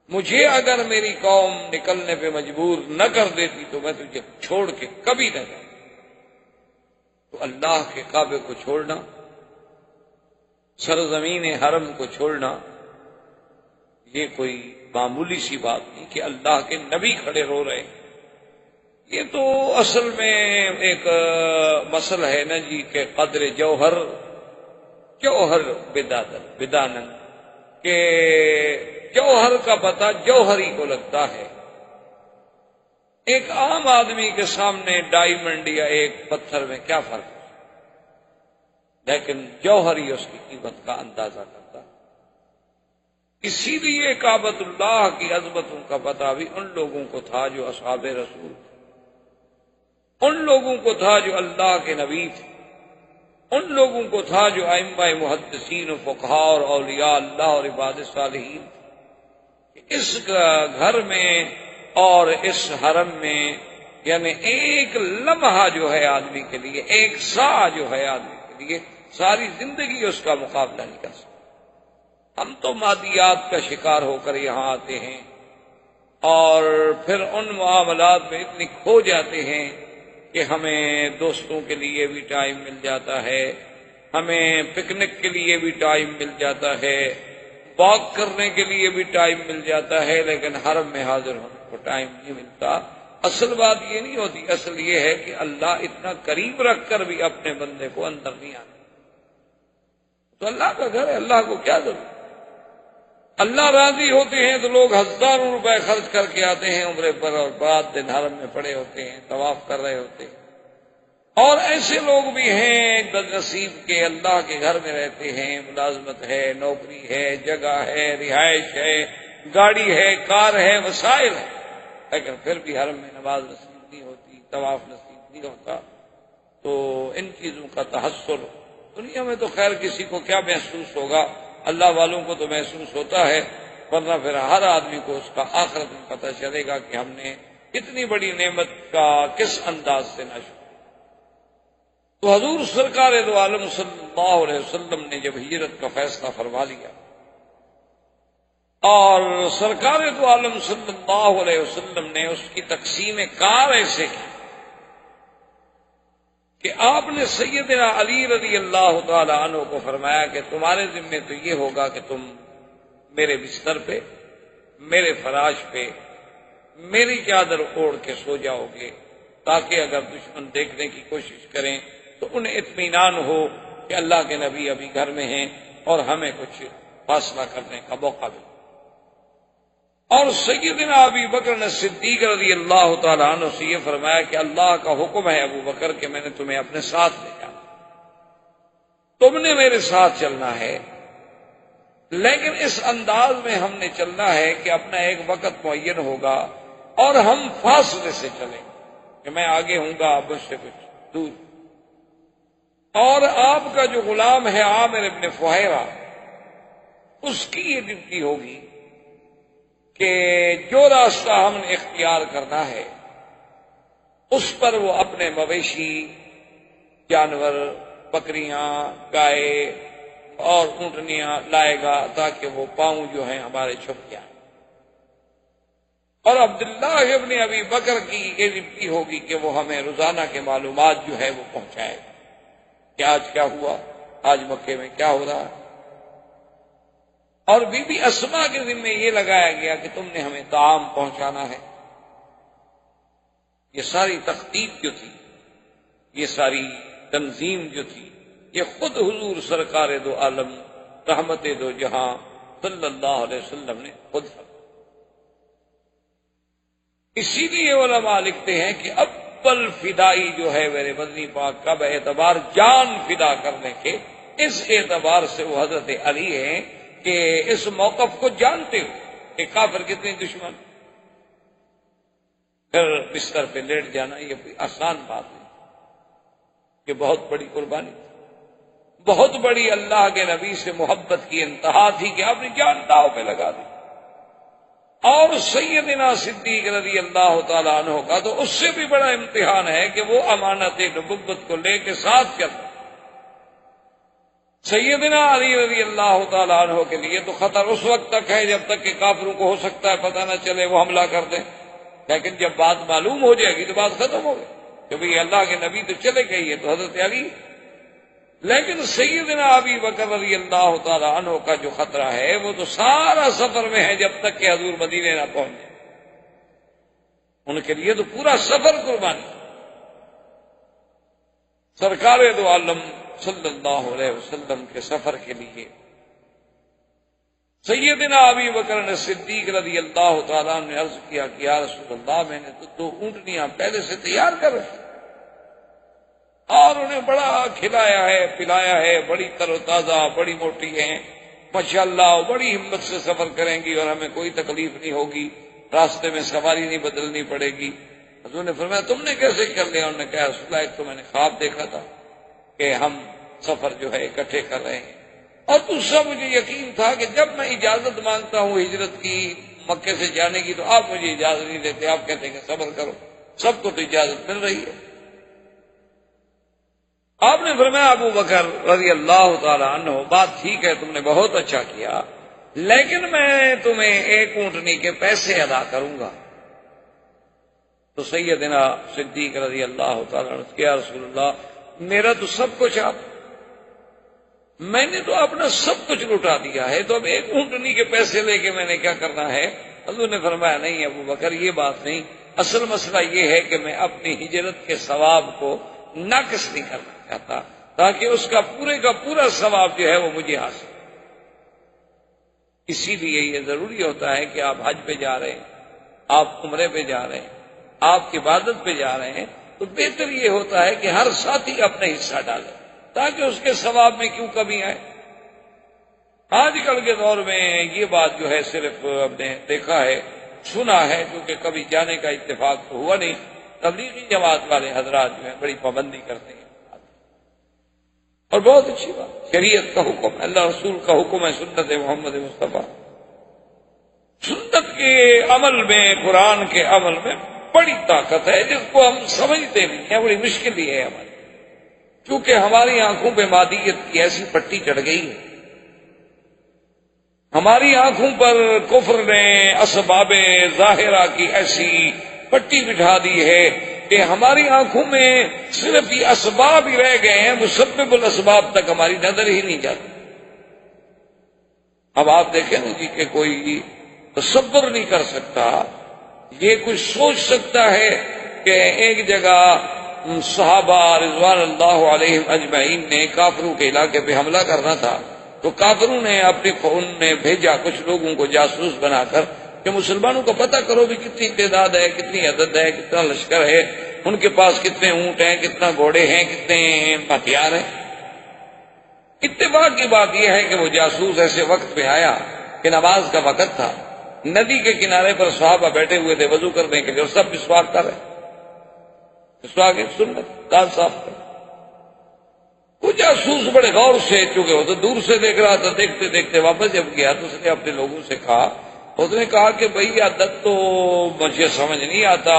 B: مجھے اگر میری قوم نکلنے پہ مجبور نہ کر دیتی تو میں تجھے چھوڑ کے کبھی نہ جاتا۔ تو اللہ کے کعبے کو چھوڑنا، سرزمین حرم کو چھوڑنا، یہ کوئی معمولی سی بات نہیں کہ اللہ کے نبی کھڑے رو رہے ہیں۔ یہ تو اصل میں ایک مسئلہ ہے نا جی کہ قدر جوہر بدانن، کہ جوہر کا پتہ جوہری کو لگتا ہے۔ ایک عام آدمی کے سامنے ڈائمنڈ یا ایک پتھر میں کیا فرق ہے، لیکن جوہری اس کی قیمت کا اندازہ کرتا ہے۔ اسی لیے کعبۃ اللہ کی عظمتوں کا پتہ بھی ان لوگوں کو تھا جو اصحاب رسول تھے، ان لوگوں کو تھا جو اللہ کے نبی تھے، ان لوگوں کو تھا جو ائمہ محدثین و فقہاء اور اولیاء اللہ اور عباد صالحین تھے۔ اس گھر میں اور اس حرم میں یعنی ایک لمحہ جو ہے آدمی کے لیے، ایک سا جو ہے آدمی کے لیے، ساری زندگی اس کا مقابلہ نہیں کر سکتا۔ ہم تو مادیات کا شکار ہو کر یہاں آتے ہیں اور پھر ان معاملات میں اتنی کھو جاتے ہیں کہ ہمیں دوستوں کے لیے بھی ٹائم مل جاتا ہے، ہمیں پکنک کے لیے بھی ٹائم مل جاتا ہے، واک کرنے کے لیے بھی ٹائم مل جاتا ہے، لیکن حرم میں حاضر ہونے کو ٹائم نہیں ملتا۔ اصل بات یہ نہیں ہوتی، اصل یہ ہے کہ اللہ اتنا قریب رکھ کر بھی اپنے بندے کو اندر نہیں آتا۔ تو اللہ کا گھر ہے، اللہ کو کیا ضرورت؟ اللہ راضی ہوتے ہیں تو لوگ ہزاروں روپے خرچ کر کے آتے ہیں عمرے پر اور رات دن حرم میں پڑے ہوتے ہیں، طواف کر رہے ہوتے ہیں۔ اور ایسے لوگ بھی ہیں بد نصیب کے اللہ کے گھر میں رہتے ہیں، ملازمت ہے، نوکری ہے، جگہ ہے، رہائش ہے، گاڑی ہے، کار ہے، وسائل ہے، لیکن پھر بھی حرم میں نماز نصیب نہیں ہوتی، طواف نصیب نہیں ہوتا۔ تو ان چیزوں کا تحسر دنیا میں تو خیر کسی کو کیا محسوس ہوگا، اللہ والوں کو تو محسوس ہوتا ہے، ورنہ پھر ہر آدمی کو اس کا آخرت میں پتہ چلے گا کہ ہم نے اتنی بڑی نعمت کا کس انداز سے نہ شکر۔ تو حضور سرکار دو عالم صلی اللہ علیہ وسلم نے جب ہجرت کا فیصلہ فرما لیا اور سرکار دو عالم صلی اللہ علیہ وسلم نے اس کی تقسیم کار ایسے کی کہ آپ نے سیدنا علی رضی اللہ تعالی عنہ کو فرمایا کہ تمہارے ذمے تو یہ ہوگا کہ تم میرے بستر پہ، میرے فراش پہ میری چادر اوڑھ کے سو جاؤ گے، تاکہ اگر دشمن دیکھنے کی کوشش کریں تو انہیں اطمینان ہو کہ اللہ کے نبی ابھی گھر میں ہیں اور ہمیں کچھ فیصلہ کرنے کا موقع ملے۔ اور سیدنا ابی بکر صدیق رضی اللہ تعالی عنہ سے یہ فرمایا کہ اللہ کا حکم ہے ابو بکر کہ میں نے تمہیں اپنے ساتھ لے جانا، تم نے میرے ساتھ چلنا ہے، لیکن اس انداز میں ہم نے چلنا ہے کہ اپنا ایک وقت معین ہوگا اور ہم فاصلے سے چلیں کہ میں آگے ہوں گا، آپ مجھ سے کچھ دور، اور آپ کا جو غلام ہے عامر ابن فہیرہ، اس کی یہ ڈیوٹی ہوگی کہ جو راستہ ہم نے اختیار کرنا ہے اس پر وہ اپنے مویشی جانور، بکریاں، گائے اور اونٹنیاں لائے گا تاکہ وہ پاؤں جو ہیں ہمارے چھپ جائیں۔ اور عبداللہ ابن ابی بکر کی یہ ڈیوٹی ہوگی کہ وہ ہمیں روزانہ کے معلومات جو ہے وہ پہنچائے گا کہ آج کیا ہوا، آج مکے میں کیا ہو رہا ہے۔ اور بی بی اسما کے ذمہ یہ لگایا گیا کہ تم نے ہمیں طعام پہنچانا ہے۔ یہ ساری تخطیط جو تھی، یہ ساری تنظیم جو تھی، یہ خود حضور سرکار دو عالم رحمت دو جہاں صلی اللہ علیہ وسلم نے خود فرمایا۔ اسی لیے علماء لکھتے ہیں کہ اول فدائی جو ہے میرے مدنی پاک کا اعتبار جان فدا کرنے کے، اس اعتبار سے وہ حضرت علی ہیں کہ اس موقف کو جانتے ہو کہ کافر کتنے دشمن، پھر بستر پہ لیٹ جانا یہ کوئی آسان بات نہیں، یہ بہت بڑی قربانی تھی، بہت بڑی اللہ کے نبی سے محبت کی انتہا تھی کہ آپ نے جان داؤ پہ لگا دی۔ اور سیدنا صدیق رضی اللہ تعالیٰ عنہ کا تو اس سے بھی بڑا امتحان ہے کہ وہ امانت نبوت کو لے کے ساتھ چل رہا، سیدنا علی رضی اللہ تعالیٰ عنہ کے لیے تو خطر اس وقت تک ہے جب تک کہ کافروں کو ہو سکتا ہے پتہ نہ چلے وہ حملہ کر دیں، لیکن جب بات معلوم ہو جائے گی تو بات ختم ہو گئی کہ بھئی اللہ کے نبی تو چلے گئے تو حضرت علی۔ لیکن سیدنا ابی بکر رضی اللہ تعالیٰ عنہ کا جو خطرہ ہے وہ تو سارا سفر میں ہے جب تک کہ حضور مدینے نہ پہنچے، ان کے لیے تو پورا سفر قربانی۔ سرکار دو عالم صلی اللہ علیہ وسلم کے سفر کے لیے سیدنا ابی بکر صدیق رضی اللہ تعالیٰ نے عرض کیا کہ یا رسول اللہ میں نے تو 2 اونٹنیاں پہلے سے تیار کر رکھی اور انہیں بڑا کھلایا ہے پلایا ہے، بڑی تر و تازہ، بڑی موٹی ہیں ماشاءاللہ، بڑی ہمت سے سفر کریں گی اور ہمیں کوئی تکلیف نہیں ہوگی، راستے میں سواری نہیں بدلنی پڑے گی۔ حضور نے فرمایا تم نے کیسے کر لیا؟ انہوں نے کہا رسول اللہ ایک تو میں نے خواب دیکھا تھا کہ ہم سفر جو ہے اکٹھے کر رہے ہیں، اور دوسرا مجھے یقین تھا کہ جب میں اجازت مانگتا ہوں ہجرت کی مکے سے جانے کی تو آپ مجھے اجازت نہیں دیتے، آپ کہتے ہیں کہ صبر کرو، سب کو تو اجازت مل رہی ہے۔ آپ نے فرمایا ابو بکر رضی اللہ تعالی عنہ بات ٹھیک ہے، تم نے بہت اچھا کیا، لیکن میں تمہیں 1 اونٹنی کے پیسے ادا کروں گا۔ تو سیدنا صدیق رضی اللہ تعالیٰ عنہ کیا رسول اللہ میرا تو سب کچھ آپ، میں نے تو اپنا سب کچھ لٹا دیا ہے، تو اب 1 اونٹنی کے پیسے لے کے میں نے کیا کرنا ہے؟ حضور نے فرمایا نہیں ابو بکر یہ بات نہیں، اصل مسئلہ یہ ہے کہ میں اپنی ہجرت کے ثواب کو ناقص نہیں کرنا چاہتا تاکہ اس کا پورے کا پورا ثواب جو ہے وہ مجھے حاصل۔ اسی لیے یہ ضروری ہوتا ہے کہ آپ حج پہ جا رہے ہیں، آپ عمرے پہ جا رہے ہیں، آپ عبادت پہ جا رہے ہیں، تو بہتر یہ ہوتا ہے کہ ہر ساتھی اپنا حصہ ڈالے تاکہ اس کے ثواب میں کیوں کمی آئے۔ آج کل کے دور میں یہ بات جو ہے صرف ہم نے دیکھا ہے، سنا ہے، کیونکہ کبھی جانے کا اتفاق تو ہوا نہیں۔ تبلیغی جماعت والے حضرات جو ہیں بڑی پابندی کرتے ہیں، اور بہت اچھی بات، شریعت کا حکم، اللہ رسول کا حکم ہے، سنت محمد مصطفیٰ، سنت کے عمل میں، قرآن کے عمل میں بڑی طاقت ہے جس کو ہم سمجھتے نہیں ہیں، بڑی مشکل ہی ہے ہماری، کیونکہ ہماری آنکھوں پہ مادیت کی ایسی پٹی چڑھ گئی ہے، ہماری آنکھوں پر کفر نے اسباب ظاہرہ کی ایسی پٹی بٹھا دی ہے کہ ہماری آنکھوں میں صرف یہ اسباب ہی رہ گئے ہیں، مسبب الاسباب تک ہماری نظر ہی نہیں جاتی۔ اب آپ دیکھیں نا جی کہ کوئی تصور نہیں کر سکتا، یہ کچھ سوچ سکتا ہے کہ ایک جگہ صحابہ رضوان اللہ علیہم اجمعین نے کافروں کے علاقے پہ حملہ کرنا تھا، تو کافروں نے اپنے فون میں بھیجا کچھ لوگوں کو جاسوس بنا کر کہ مسلمانوں کو پتہ کرو بھی کتنی تعداد ہے، کتنی عدد ہے، کتنا لشکر ہے، ان کے پاس کتنے اونٹ ہیں، کتنا گھوڑے ہیں، کتنے ہتھیار ہیں۔ اتفاق کی بات یہ ہے کہ وہ جاسوس ایسے وقت پہ آیا کہ نماز کا وقت تھا، ندی کے کنارے پر صحابہ بیٹھے ہوئے تھے وضو کرنے کے لیے، اور سب مسواک کر رہے، مسواک سنت دانت صاف کر۔ وہ جاسوس بڑے غور سے، چونکہ وہ تو دور سے دیکھ رہا تھا، دیکھتے دیکھتے واپس جب گیا تو اس نے اپنے لوگوں سے کہا، اس نے کہا کہ بھئی عدد تو مجھے سمجھ نہیں آتا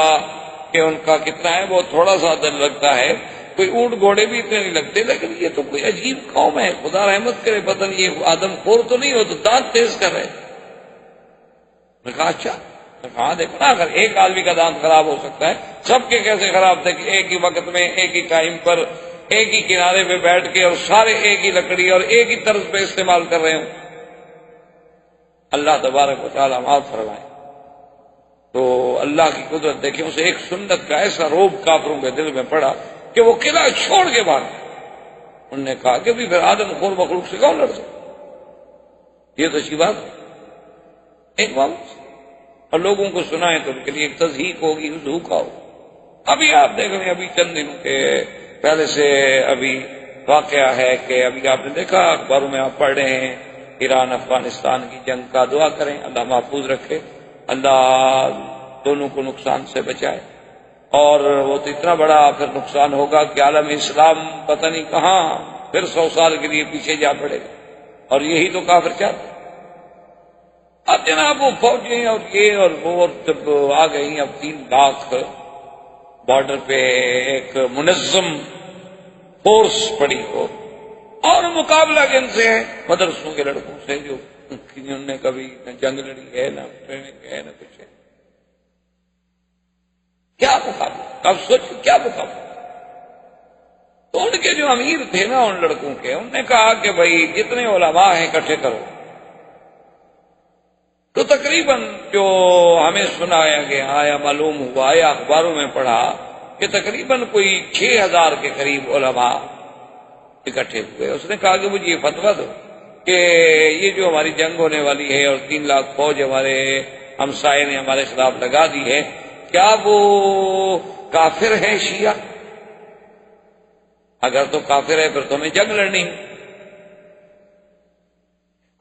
B: کہ ان کا کتنا ہے، وہ تھوڑا سا عدد لگتا ہے، کوئی اونٹ گھوڑے بھی اتنے نہیں لگتے، لیکن یہ تو کوئی عجیب قوم ہے، خدا رحمت کرے، پتہ نہیں یہ آدم خور تو نہیں ہو، تو دانت تیز کر رہے۔ میں کہا اچھا، کہاں دیکھو نا، اگر ایک آدمی کا دانت خراب ہو سکتا ہے، سب کے کیسے خراب تھے کہ ایک ہی وقت میں ایک ہی ٹائم پر ایک ہی کنارے پہ بیٹھ کے اور سارے ایک ہی لکڑی اور ایک ہی طرز پہ استعمال کر رہے ہوں۔ اللہ تبارک و تعالیٰ معاف فرمائے۔ تو اللہ کی قدرت دیکھیں، اسے ایک سنت کا ایسا روب کافروں کے دل میں پڑا کہ وہ قلعہ چھوڑ کے بھاگ گئے۔ انہوں نے کہا کہ بھی پھر آدم خور مخلوق سے کون لڑ سکتا، یہ تو اچھی بات ہے، ایک بات اور لوگوں کو سنائیں تو ان کے لیے ایک تضحیق ہوگی، دھوکا ہوگا۔ ابھی آپ دیکھ رہے ہیں، ابھی چند دنوں کے پہلے سے ابھی واقعہ ہے کہ ابھی آپ نے دیکھا اخباروں میں آپ پڑھ رہے ہیں، ایران افغانستان کی جنگ کا، دعا کریں اللہ محفوظ رکھے، اللہ دونوں کو نقصان سے بچائے، اور وہ تو اتنا بڑا پھر نقصان ہوگا کہ عالم اسلام پتہ نہیں کہاں پھر 100 سال کے لیے پیچھے جا پڑے گا، اور یہی تو کافر چاہتے ہیں۔ اب جناب وہ فوجیں اور یہ اور وہ جب آ گئی، اب 3 لاکھ بارڈر پہ ایک منظم فورس پڑی ہو، اور مقابلہ کن سے ہے؟ مدرسوں کے لڑکوں سے جو انہوں نے کبھی نہ جنگ لڑی ہے، نہ ٹریننگ ہے، نہ کچھ ہے۔ کیا مقابلہ؟ اب سوچو کیا مقابلہ؟ تو ان کے جو امیر تھے نا ان لڑکوں کے، انہوں نے کہا کہ بھائی جتنے علماء ہیں اکٹھے کرو۔ تو تقریباً جو ہمیں سنایا گیا یا معلوم ہوا یا اخباروں میں پڑھا کہ تقریباً کوئی 6000 کے قریب علماء اکٹھے ہوئے۔ اس نے کہا کہ مجھے یہ فتویٰ دو کہ یہ جو ہماری جنگ ہونے والی ہے اور 3 لاکھ فوج ہمارے ہمسائے نے ہمارے خلاف لگا دی ہے، کیا وہ کافر ہے شیعہ؟ اگر تو کافر ہے پھر تو ہمیں جنگ لڑنی ہے،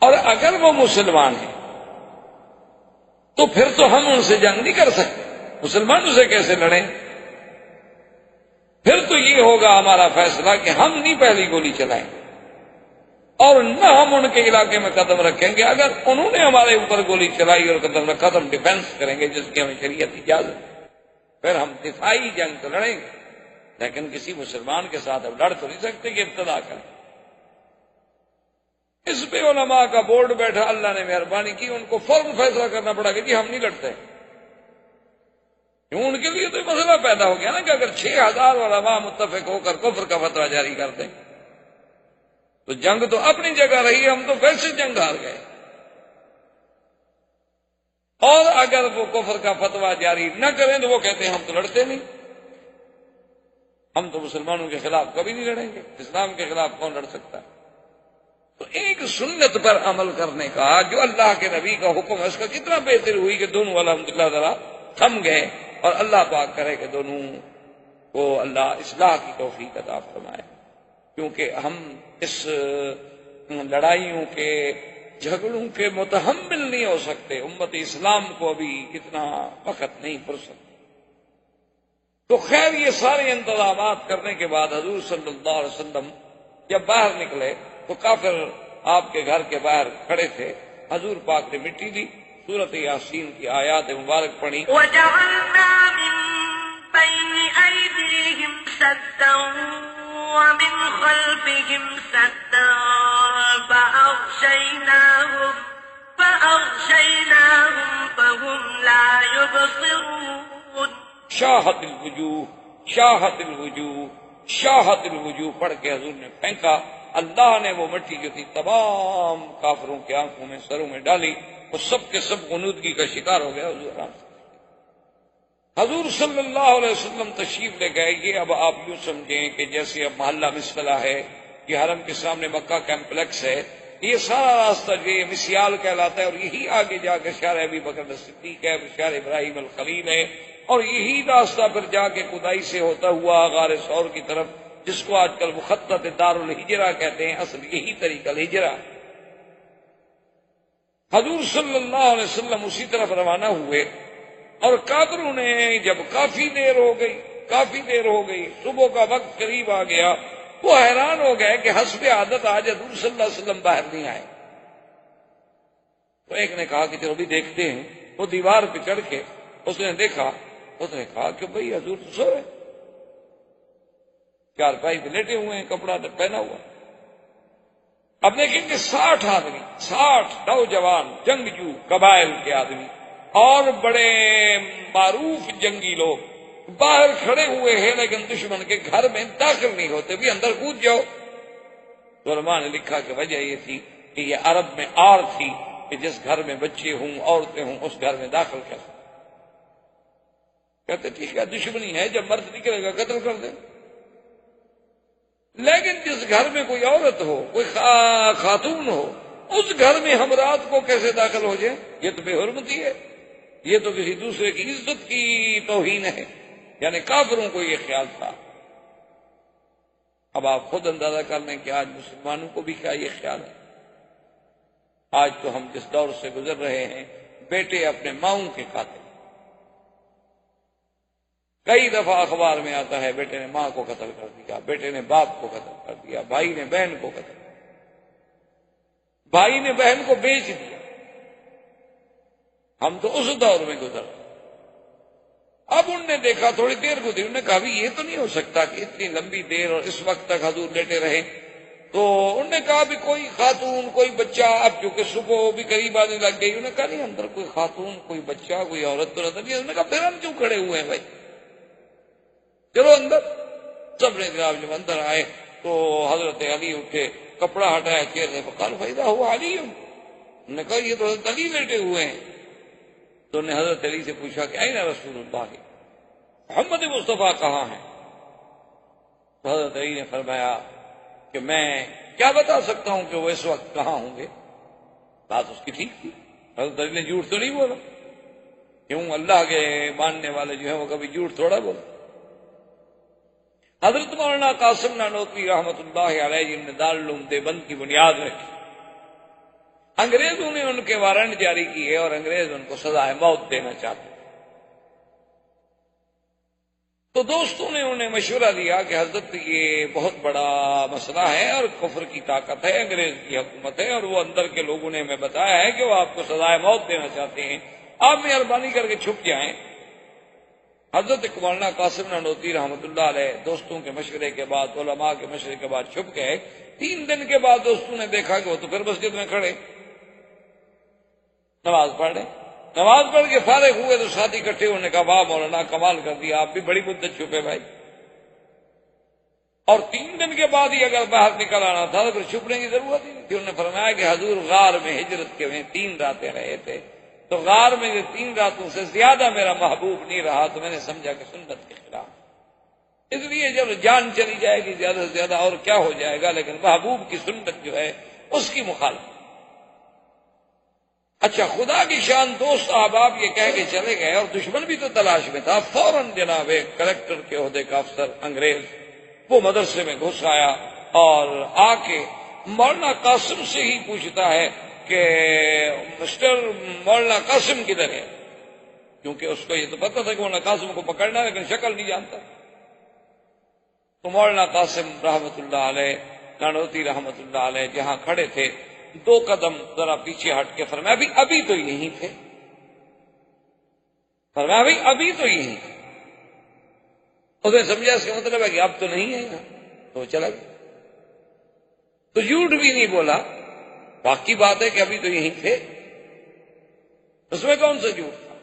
B: اور اگر وہ مسلمان ہیں تو پھر تو ہم ان سے جنگ نہیں کر سکتے، مسلمانوں سے کیسے لڑیں؟ پھر تو یہ ہوگا ہمارا فیصلہ کہ ہم نہیں پہلی گولی چلائیں اور نہ ہم ان کے علاقے میں قدم رکھیں گے۔ اگر انہوں نے ہمارے اوپر گولی چلائی اور قدم رکھا تو ہم ڈیفینس کریں گے جس کی ہمیں شریعت اجازت ہے، پھر ہم دفاعی جنگ تو لڑیں گے، لیکن کسی مسلمان کے ساتھ اب لڑ تو نہیں سکتے کہ ابتدا کریں۔ اس پہ علماء کا بورڈ بیٹھا، اللہ نے مہربانی کی، ان کو فوراً فیصلہ کرنا پڑا کہ جی ہم نہیں لڑتے۔ کیوں؟ ان کے لیے تو مسئلہ پیدا ہو گیا نا کہ اگر 6000 علماء متفق ہو کر کفر کا فتویٰ جاری کر دیں تو جنگ تو اپنی جگہ رہی، ہم تو ویسے جنگ ہار گئے، اور اگر وہ کفر کا فتویٰ جاری نہ کریں تو وہ کہتے ہیں ہم تو لڑتے نہیں، ہم تو مسلمانوں کے خلاف کبھی نہیں لڑیں گے، اسلام کے خلاف کون لڑ سکتا ہے؟ تو ایک سنت پر عمل کرنے کا جو اللہ کے نبی کا حکم ہے، اس کا کتنا بہتر ہوئی کہ دونوں الحمدللہ ذرا تھم گئے، اور اللہ پاک کرے کہ دونوں کو اللہ اصلاح کی توفیق عطا فرمائے، کیونکہ ہم اس لڑائیوں کے جھگڑوں کے متحمل نہیں ہو سکتے، امت اسلام کو ابھی اتنا وقت نہیں فرصت۔ تو خیر یہ سارے انتظامات کرنے کے بعد حضور صلی اللہ علیہ وسلم جب باہر نکلے تو کافر آپ کے گھر کے باہر کھڑے تھے، حضور پاک نے مٹی دی، سورۃ یاسین کی آیات مبارک پڑھی،
C: وجعلنا من بين أيديهم سدا ومن خلفهم سدا فأغشيناهم فهم لا يبصرون۔
B: شاہت الوجوہ، شاہت الوجوہ، شاہت الوجوہ پڑھ کے حضور نے پھینکا، اللہ نے وہ مٹی جو تھی تمام کافروں کی آنکھوں میں سروں میں ڈالی، وہ سب کے سب غنودگی کا شکار ہو گیا۔ حضور صلی اللہ علیہ وسلم تشریف لے گئے۔ یہ اب آپ یوں سمجھیں کہ جیسے اب محلہ مسفلہ ہے، یہ حرم کے سامنے مکہ کمپلیکس ہے، یہ سارا راستہ جو یہ مسیال کہلاتا ہے، اور یہی آگے جا کے شہر ابی بکر صدیق ہے، شہر ابراہیم الخلیل ہے، اور یہی راستہ پھر جا کے کدائی سے ہوتا ہوا غار ثور کی طرف، جس کو آج کل مخطط دار الہجرہ کہتے ہیں، اصل یہی طریقہ الہجرہ۔ حضور صلی اللہ علیہ وسلم اسی طرف روانہ ہوئے، اور کافروں نے جب کافی دیر ہو گئی، صبح کا وقت قریب آ گیا، وہ حیران ہو گئے کہ حسب عادت آج حضور صلی اللہ علیہ وسلم باہر نہیں آئے۔ تو ایک نے کہا کہ چلو بھی دیکھتے ہیں، وہ دیوار پہ چڑھ کے اس نے دیکھا، اس نے کہا کہ بھئی حضور تو سو رہے، چارپائی پہ لیٹے ہوئے ہیں، کپڑا پہنا ہوا۔ اب دیکھیں کہ 60 آدمی، 60 نوجوان جنگجو قبائل کے آدمی اور بڑے معروف جنگی لوگ باہر کھڑے ہوئے ہیں، لیکن دشمن کے گھر میں داخل نہیں ہوتے، بھی اندر کود جاؤ۔ تو علماء نے لکھا کہ وجہ یہ تھی کہ یہ عرب میں آر تھی کہ جس گھر میں بچے ہوں، عورتیں ہوں، اس گھر میں داخل کیسے؟ کہتے ٹھیک ہے دشمنی ہے، جب مرد نکلے گا قتل کر دیں، لیکن جس گھر میں کوئی عورت ہو، کوئی خاتون ہو، اس گھر میں ہم رات کو کیسے داخل ہو جائیں؟ یہ تو بے حرمتی ہے، یہ تو کسی دوسرے کی عزت کی توہین ہے۔ یعنی کافروں کو یہ خیال تھا۔ اب آپ خود اندازہ کر لیں کہ آج مسلمانوں کو بھی کیا یہ خیال ہے۔ آج تو ہم جس دور سے گزر رہے ہیں، بیٹے اپنے ماؤں کے قاتل، کئی دفعہ اخبار میں آتا ہے بیٹے نے ماں کو قتل کر دیا، بیٹے نے باپ کو قتل کر دیا، بھائی نے بہن کو قتل کر دیا، بھائی نے بہن کو بیچ دیا۔ ہم تو اس دور میں گزر رہے۔ اب ان نے دیکھا، تھوڑی دیر گزری، انہوں نے کہا بھی یہ تو نہیں ہو سکتا کہ اتنی لمبی دیر اور اس وقت تک حضور لیٹے رہے، تو انہوں نے کہا بھی کوئی خاتون کوئی بچہ، اب چونکہ صبح بھی قریب آنے لگ گئی، انہوں نے کہا نہیں اندر کوئی خاتون کوئی بچہ کوئی عورت تو نظر نہیں. انہوں نے کہا پھر ہم کیوں کھڑے ہوئے ہیں بھائی، چلو اندر. سب نے جناب جب اندر آئے تو حضرت علی اٹھے، کپڑا ہٹایا چہرے سے، فقال فیضا ہوا علی. انہوں نے کہا یہ تو حضرت علی لیٹے ہوئے ہیں. تو انہوں نے حضرت علی سے پوچھا کہ این رسول اللہ، محمد مصطفیٰ کہاں ہیں؟ تو حضرت علی نے فرمایا کہ میں کیا بتا سکتا ہوں کہ وہ اس وقت کہاں ہوں گے. بات اس کی ٹھیک تھی، حضرت علی نے جھوٹ تو نہیں بولا. کیوں؟ اللہ کے ماننے والے جو ہیں وہ کبھی جھوٹ تھوڑا بولے. حضرت مولانا قاسم نانوتوی رحمۃ اللہ علیہ جن نے دارالعلوم دیوبند کی بنیاد رکھی، انگریزوں نے ان کے وارنٹ جاری کیے اور انگریز ان کو سزائے موت دینا چاہتے. تو دوستوں نے انہیں مشورہ دیا کہ حضرت یہ بہت بڑا مسئلہ ہے اور کفر کی طاقت ہے، انگریز کی حکومت ہے، اور وہ اندر کے لوگوں نے ہمیں بتایا ہے کہ وہ آپ کو سزائے موت دینا چاہتے ہیں، آپ مہربانی کر کے چھپ جائیں. حضرت مولانا قاسم نانوتوی رحمۃ اللہ علیہ دوستوں کے مشورے کے بعد، علماء کے مشورے کے بعد چھپ گئے. 3 دن کے بعد دوستوں نے دیکھا کہ وہ تو پھر مسجد میں کھڑے نماز پڑھ رہے. نماز پڑھ کے فارغ ہوئے تو ساتھی اکٹھے انہوں نے کہا واہ مولانا کمال کر دیا، آپ بھی بڑی مدت چھپے بھائی. اور 3 دن کے بعد ہی اگر باہر نکل آنا تھا تو پھر چھپنے کی ضرورت ہی نہیں تھی. انہوں نے فرمایا کہ حضور غار میں ہجرت کے 3 راتیں رہے تھے، تو غار میں جو 3 راتوں سے زیادہ میرا محبوب نہیں رہا تو میں نے سمجھا کہ سنت کے خلاف. اس لیے جب جان چلی جائے گی زیادہ سے زیادہ اور کیا ہو جائے گا، لیکن محبوب کی سنت جو ہے اس کی مخالفت. اچھا خدا کی شان دوست احباب یہ کہہ کے چلے گئے اور دشمن بھی تو تلاش میں تھا. فوراً جناب ایک کلیکٹر کے عہدے کا افسر انگریز وہ مدرسے میں گھس آیا اور آ کے مولانا قاسم سے ہی پوچھتا ہے کہ مسٹر مولانا قاسم کدھر ہے، کیونکہ اس کو یہ تو پتہ تھا کہ مولانا قاسم کو پکڑنا ہے لیکن شکل نہیں جانتا. تو مولانا قاسم رحمۃ اللہ علیہ نانوتوی رحمۃ اللہ علیہ جہاں کھڑے تھے 2 قدم ذرا پیچھے ہٹ کے فرمایا ابھی تو یہیں تھے، فرمایا ابھی تو یہیں تھے. اس نے سمجھا اس کا مطلب ہے کہ اب تو نہیں ہے یہاں، تو چلا گیا. تو جھوٹ بھی نہیں بولا، باقی بات ہے کہ ابھی تو یہیں تھے، اس میں کون سا جھوٹ تھا.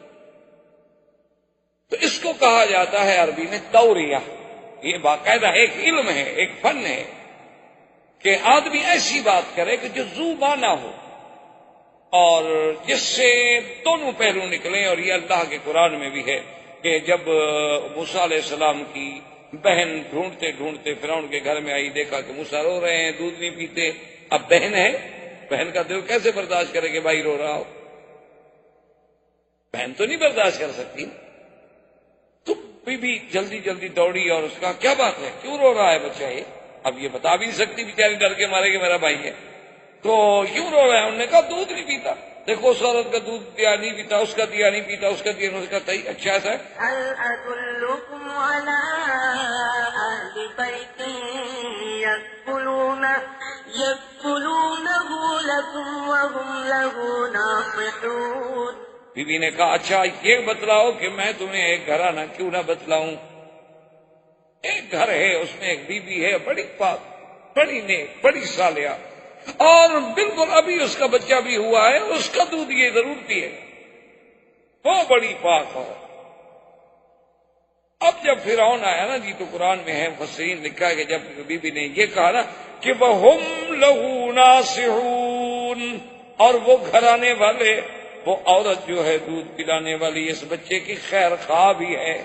B: تو اس کو کہا جاتا ہے عربی میں توریہ. یہ باقاعدہ ایک علم ہے، ایک فن ہے کہ آدمی ایسی بات کرے کہ جو ذو معنی ہو اور جس سے دونوں پہلو نکلیں. اور یہ اللہ کے قرآن میں بھی ہے کہ جب موسیٰ علیہ السلام کی بہن ڈھونڈتے ڈھونڈتے فرعون کے گھر میں آئی، دیکھا کہ موسیٰ رو رہے ہیں، دودھ نہیں پیتے. اب بہن ہے، بہن کا دل کیسے برداشت کرے کہ بھائی رو رہا ہو؟ بہن تو نہیں برداشت کر سکتی. تو بی جلدی جلدی دوڑی اور اس کا کیا بات ہے، کیوں رو رہا ہے بچہ یہ؟ اب یہ بتا بھی نہیں سکتی بیچاری، ڈر کے مارے کہ میرا بھائی ہے. تو کیوں رو رہا ہے؟ انہوں نے کہا دودھ نہیں پیتا. دیکھو اس عورت کا دودھ دیا نہیں پیتا، اس کا دیا نہیں پیتا، اس کا دیا نہیں. اس کا اچھا ایسا ہے.
C: هل أدلكم على أهل بيت يكفلونه لكم وهم له ناصحون.
B: بی بی نے کہا اچھا یہ بتلاؤ کہ میں تمہیں ایک گھرانہ کیوں نہ بتلاؤں. ایک گھر ہے، اس میں ایک بی بی ہے، بڑی پاک، بڑی نیک، بڑی صالحہ، اور بالکل ابھی اس کا بچہ بھی ہوا ہے، اس کا دودھ یہ ضرور پیے، وہ بڑی پاک ہو. اب جب فرعون آیا نا جی، تو قرآن میں ہے، مفسرین لکھا ہے کہ جب بی بی نے یہ کہا نا کہ وَهُمْ لَهُ نَاصِحُونَ، اور وہ گھرانے والے، وہ عورت جو ہے دودھ پلانے والی اس بچے کی خیر خواہ بھی ہے،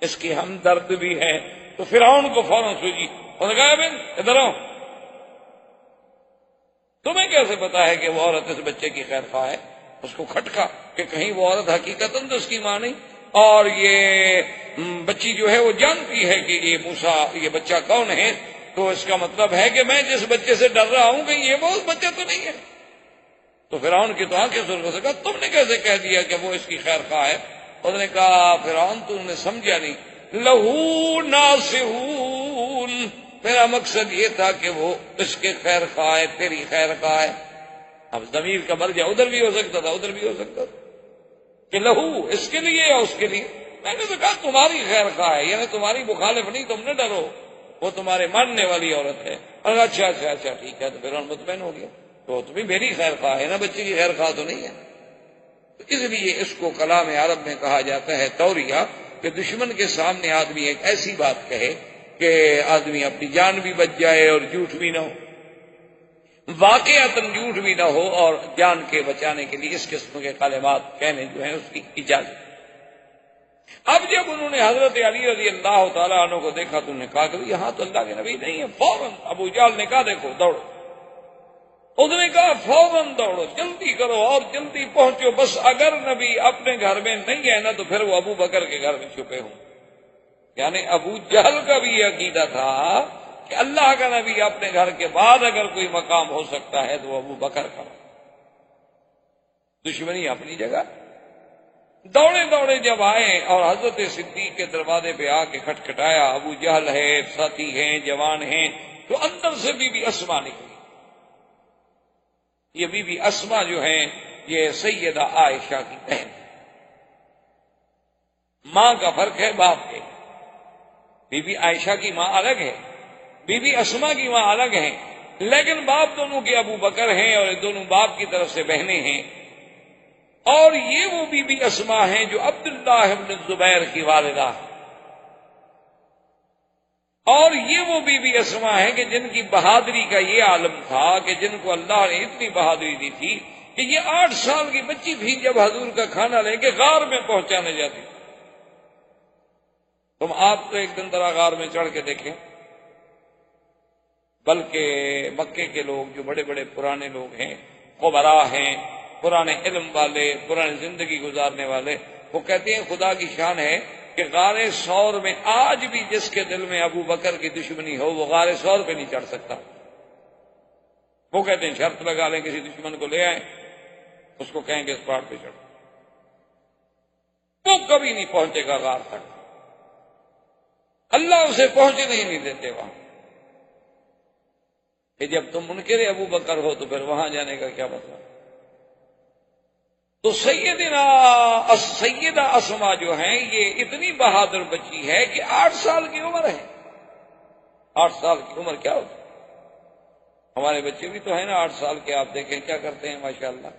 B: اس کی ہمدرد بھی ہے. تو فرعون کو فوراً سوچی، انہوں نے کہا بن ادھر آؤ، تمہیں کیسے پتا ہے کہ وہ عورت اس بچے کی خیر خواہ ہے؟ اس کو کھٹکا کہ کہیں وہ عورت حقیقتاً تو اس کی ماں نہیں، اور یہ بچی جو ہے وہ جانتی ہے کہ یہ موسیٰ یہ بچہ کون ہے، تو اس کا مطلب ہے کہ میں جس بچے سے ڈر رہا ہوں کہ یہ وہ بچہ تو نہیں ہے. تو فرعون کی تو آنکھیں سرخ ہو سکا، تم نے کیسے کہہ دیا کہ وہ اس کی خیر خواہ ہے؟ انہوں نے کہا فرعون تم نے سمجھا نہیں، لہو ناصحون، میرا مقصد یہ تھا کہ وہ اس کے خیر خواہ ہے، تیری خیر خواہ ہے. اب ضمیر کا مرجع ادھر بھی ہو سکتا تھا، ادھر بھی ہو سکتا تھا کہ لہو اس کے لیے یا اس کے لیے. میں نے تو کہا تمہاری خیر خواہ ہے، یعنی تمہاری مخالف نہیں، تم نہ ڈرو، وہ تمہارے ماننے والی عورت ہے. اچھا اچھا اچھا ٹھیک ہے، تو پھر مطمئن ہو گیا، تو تمہیں میری خیر خواہ ہے نا، بچے کی خیر خواہ تو نہیں ہے۔ تو اس لیے اس کو کلام عرب میں کہا جاتا ہے توریہ، کہ دشمن کے سامنے آدمی ایک ایسی بات کہے کہ آدمی اپنی جان بھی بچ جائے اور جھوٹ بھی نہ ہو، واقعتاً جھوٹ بھی نہ ہو، اور جان کے بچانے کے لیے اس قسم کے کلمات کہنے جو ہیں اس کی اجازت۔ اب جب انہوں نے حضرت علی رضی اللہ تعالیٰ عنہ کو دیکھا تو انہوں نے کہا کہ یہاں تو اللہ کے نبی نہیں ہے، فوراً ابو جہل نے کہا دیکھو دوڑو، اس نے کہا فوراً دوڑو، جلدی کرو اور جلدی پہنچو، بس اگر نبی اپنے گھر میں نہیں ہے نا تو پھر وہ ابو بکر کے گھر میں چھپے ہوں۔ یعنی ابو جہل کا بھی یہ عقیدہ تھا کہ اللہ کا نبی اپنے گھر کے بعد اگر کوئی مقام ہو سکتا ہے تو وہ ابو بکر کا۔ دشمنی اپنی جگہ۔ دوڑے دوڑے جب آئے اور حضرت صدیق کے دروازے پہ آ کے کھٹکھٹایا، ابو جہل ہے، ساتھی ہیں، جوان ہیں، تو اندر سے بی بی اسما نکلی۔ یہ بی بی اسما جو ہیں یہ سیدہ عائشہ کی بہن، ماں کا فرق ہے باپ کے، بی بی عائشہ کی ماں الگ ہے، بی بی اسما کی ماں الگ ہے، لیکن باپ دونوں کے ابو بکر ہیں اور دونوں باپ کی طرف سے بہنیں ہیں۔ اور یہ وہ بی بی اسما ہیں جو عبداللہ ابن الزبیر کی والدہ، اور یہ وہ بی بی اسما ہیں کہ جن کی بہادری کا یہ عالم تھا کہ جن کو اللہ نے اتنی بہادری دی تھی کہ یہ 8 سال کی بچی بھی جب حضور کا کھانا لے کے غار میں پہنچانے جاتی۔ تم آپ تو ایک دن ذرا غار میں چڑھ کے دیکھیں، بلکہ مکے کے لوگ جو بڑے بڑے پرانے لوگ ہیں، خبراء ہیں، پرانے علم والے، پرانی زندگی گزارنے والے، وہ کہتے ہیں خدا کی شان ہے کہ غار ثور میں آج بھی جس کے دل میں ابو بکر کی دشمنی ہو وہ غار ثور پہ نہیں چڑھ سکتا۔ وہ کہتے ہیں شرط لگا لیں کسی دشمن کو لے آئیں، اس کو کہیں گے اس پہاڑ پہ چڑھ، وہ کبھی نہیں پہنچے گا غار تک، اللہ اسے پہنچنے ہی نہیں دیتے وہاں۔ کہ جب تم منکر ابو بکر ہو تو پھر وہاں جانے کا کیا مطلب؟ تو سیدہ اسما جو ہیں یہ اتنی بہادر بچی ہے کہ 8 سال کی عمر ہے۔ 8 سال کی عمر کیا ہوتی ہے؟ ہمارے بچے بھی تو ہیں نا 8 سال کے، آپ دیکھیں کیا کرتے ہیں ماشاءاللہ۔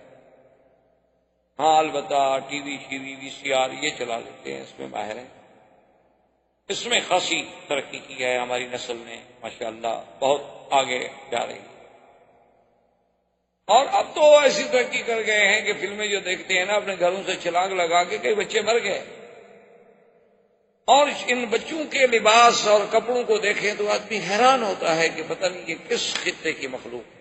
B: ہاں البتہ ٹی وی وی سی آر یہ چلا لیتے ہیں، اس میں ماہر ہیں، اس میں خاصی ترقی کی ہے ہماری نسل نے ماشاءاللہ، بہت آگے جا رہی ہے۔ اور اب تو ایسی ترقی کر گئے ہیں کہ فلمیں جو دیکھتے ہیں نا اپنے گھروں سے چھلانگ لگا کے کئی بچے مر گئے، اور ان بچوں کے لباس اور کپڑوں کو دیکھیں تو آدمی حیران ہوتا ہے کہ پتہ نہیں یہ کس خطے کی مخلوق ہے۔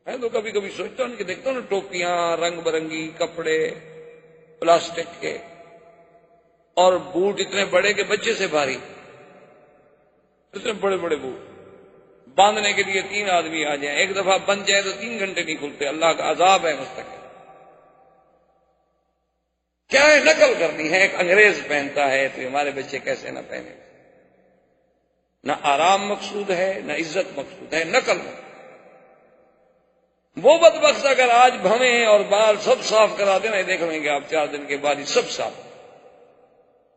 B: میں تو کبھی کبھی سوچتا ہوں کہ دیکھتا ہوں نا ٹوپیاں، رنگ برنگی کپڑے پلاسٹک کے، اور بوٹ اتنے بڑے کہ بچے سے بھاری، اتنے بڑے بڑے بوٹ باندھنے کے لیے 3 آدمی آ جائیں، ایک دفعہ بند جائے تو 3 گھنٹے نہیں کھلتے، اللہ کا عذاب ہے مستقل۔ کیا ہے نقل کرنی ہے، ایک انگریز پہنتا ہے تو ہمارے بچے کیسے نہ پہنے؟ نہ آرام مقصود ہے نہ عزت مقصود ہے، نقل ہے۔ وہ بدبخت اگر آج بھویں اور بال سب صاف کرا دینا، دیکھ لیں گے آپ 4 دن کے بعد ہی سب صاف،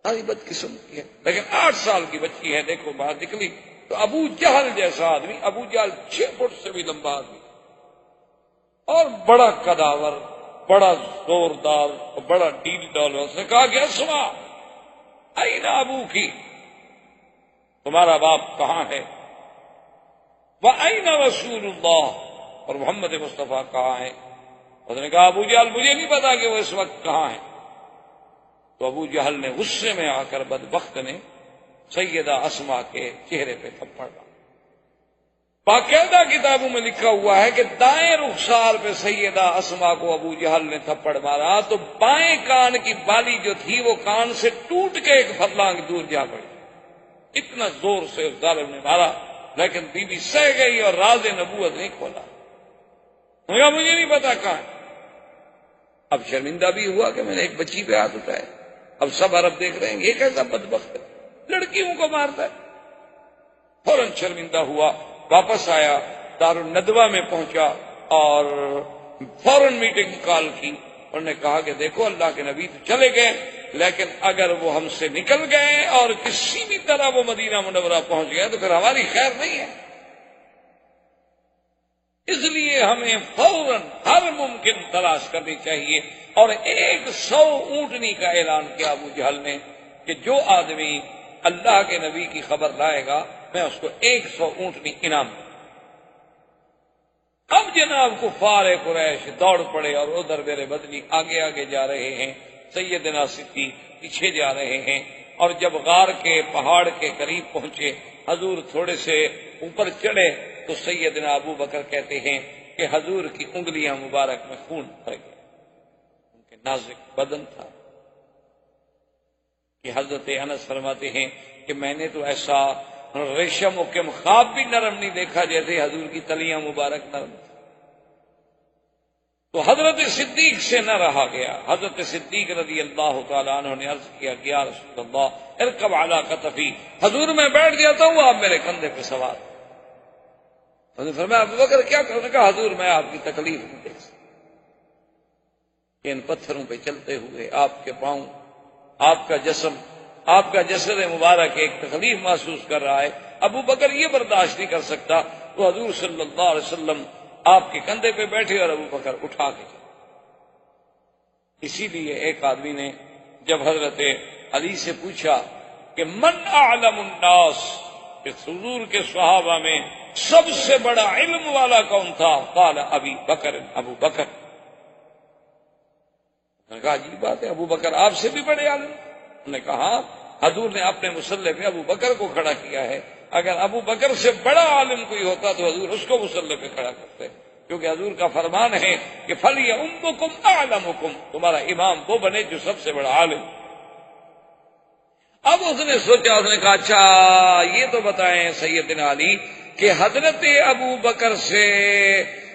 B: ساری بدقسمت کی ہے۔ لیکن 8 سال کی بچی ہے، دیکھو باہر نکلی تو ابو جہل جیسا آدمی، ابو جہل 6 فٹ سے بھی لمبا آدمی، اور بڑا قداور، بڑا زوردار اور بڑا ڈیل ڈال۔ اس نے کہا کہ اسما این ابو کی، تمہارا باپ کہاں ہے؟ وَأَيْنَ رسول اللہ، اور محمد مصطفیٰ کہاں ہے؟ اس نے کہا ابو جہل مجھے نہیں پتا کہ وہ اس وقت کہاں ہے۔ تو ابو جہل نے غصے میں آ کر بدبخت نے سیدہ اسما کے چہرے پہ تھپڑ ڈالا۔ باقاعدہ کتابوں میں لکھا ہوا ہے کہ دائیں رخسار پہ سیدہ اسما کو ابو جہل نے تھپڑ مارا تو بائیں کان کی بالی جو تھی وہ کان سے ٹوٹ کے ایک فرلانگ دور جا پڑی، اتنا زور سے اس ظالم نے مارا، لیکن بی بی سہ گئی اور راز نبوت نہیں کھولا۔ مجھے نہیں پتا کہاں ہے۔ اب شرمندہ بھی ہوا کہ میں نے ایک بچی پہ ہاتھ اٹھایا، اب سب عرب دیکھ رہے ہیں یہ کیسا بدبخت ہے، لڑکیوں کو مارتا ہے۔ فوراً شرمندہ ہوا، واپس آیا، دارالندوہ میں پہنچا اور فوراً میٹنگ کال کی۔ انہوں نے کہا کہ دیکھو اللہ کے نبی تو چلے گئے، لیکن اگر وہ ہم سے نکل گئے اور کسی بھی طرح وہ مدینہ منورہ پہنچ گئے تو پھر ہماری خیر نہیں ہے۔ اس لیے ہمیں فوراً ہر ممکن تلاش کرنی چاہیے، اور 100 اونٹنی کا اعلان کیا ابو جہل نے کہ جو آدمی اللہ کے نبی کی خبر لائے گا میں اس کو 100 اونٹنی انعام دوں۔ اب جناب کفار قریش دوڑ پڑے اور ادھر میرے بدنی آگے آگے جا رہے ہیں، سیدنا صدیق پیچھے جا رہے ہیں، اور جب غار کے پہاڑ کے قریب پہنچے، حضور تھوڑے سے اوپر چڑھے تو سیدنا ابو بکر کہتے ہیں کہ حضور کی انگلیاں مبارک میں خون بھر گیا، ان کے نازک بدن تھا کہ حضرت انس فرماتے ہیں کہ میں نے تو ایسا ریشم و کم خواب بھی نرم نہیں دیکھا جیسے حضور کی تلیاں مبارک نرم تھی۔ تو حضرت صدیق سے نہ رہا گیا، حضرت صدیق رضی اللہ تعالیٰ عنہ نے عرض کیا کہ یا رسول اللہ ارکب علی کتفی، حضور میں بیٹھ جاتا ہوں آپ میرے کندھے پہ سوار۔ حضور نے فرمایا ابو بکر کیا کرنے کا؟ حضور میں آپ کی تکلیف نہیں دیکھ سکتا، ان پتھروں پہ چلتے ہوئے آپ کے پاؤں، آپ کا جسم، آپ کا جسد مبارک ایک تکلیف محسوس کر رہا ہے، ابو بکر یہ برداشت نہیں کر سکتا۔ تو حضور صلی اللہ علیہ وسلم آپ کے کندھے پہ بیٹھے اور ابو بکر اٹھا کے چلے۔ اسی لیے ایک آدمی نے جب حضرت علی سے پوچھا کہ من اعلم الناس، کہ حضور کے صحابہ میں سب سے بڑا علم والا کون تھا؟ قال ابی بکر، ابو بکر۔ نے کہا عجیب بات ہے، ابو بکر آپ سے بھی بڑے عالم؟ انہوں نے کہا حضور نے اپنے مصلی پہ ابو بکر کو کھڑا کیا ہے، اگر ابو بکر سے بڑا عالم کوئی ہوتا تو حضور اس کو مصلی پہ کھڑا کرتے، کیونکہ حضور کا فرمان ہے کہ فَلْيَؤُمُّكُمْ أَعْلَمُكُمْ، تمہارا امام وہ بنے جو سب سے بڑا عالم۔ اب اس نے سوچا، اس نے کہا اچھا یہ تو بتائیں سیدنا علی کہ حضرت ابو بکر سے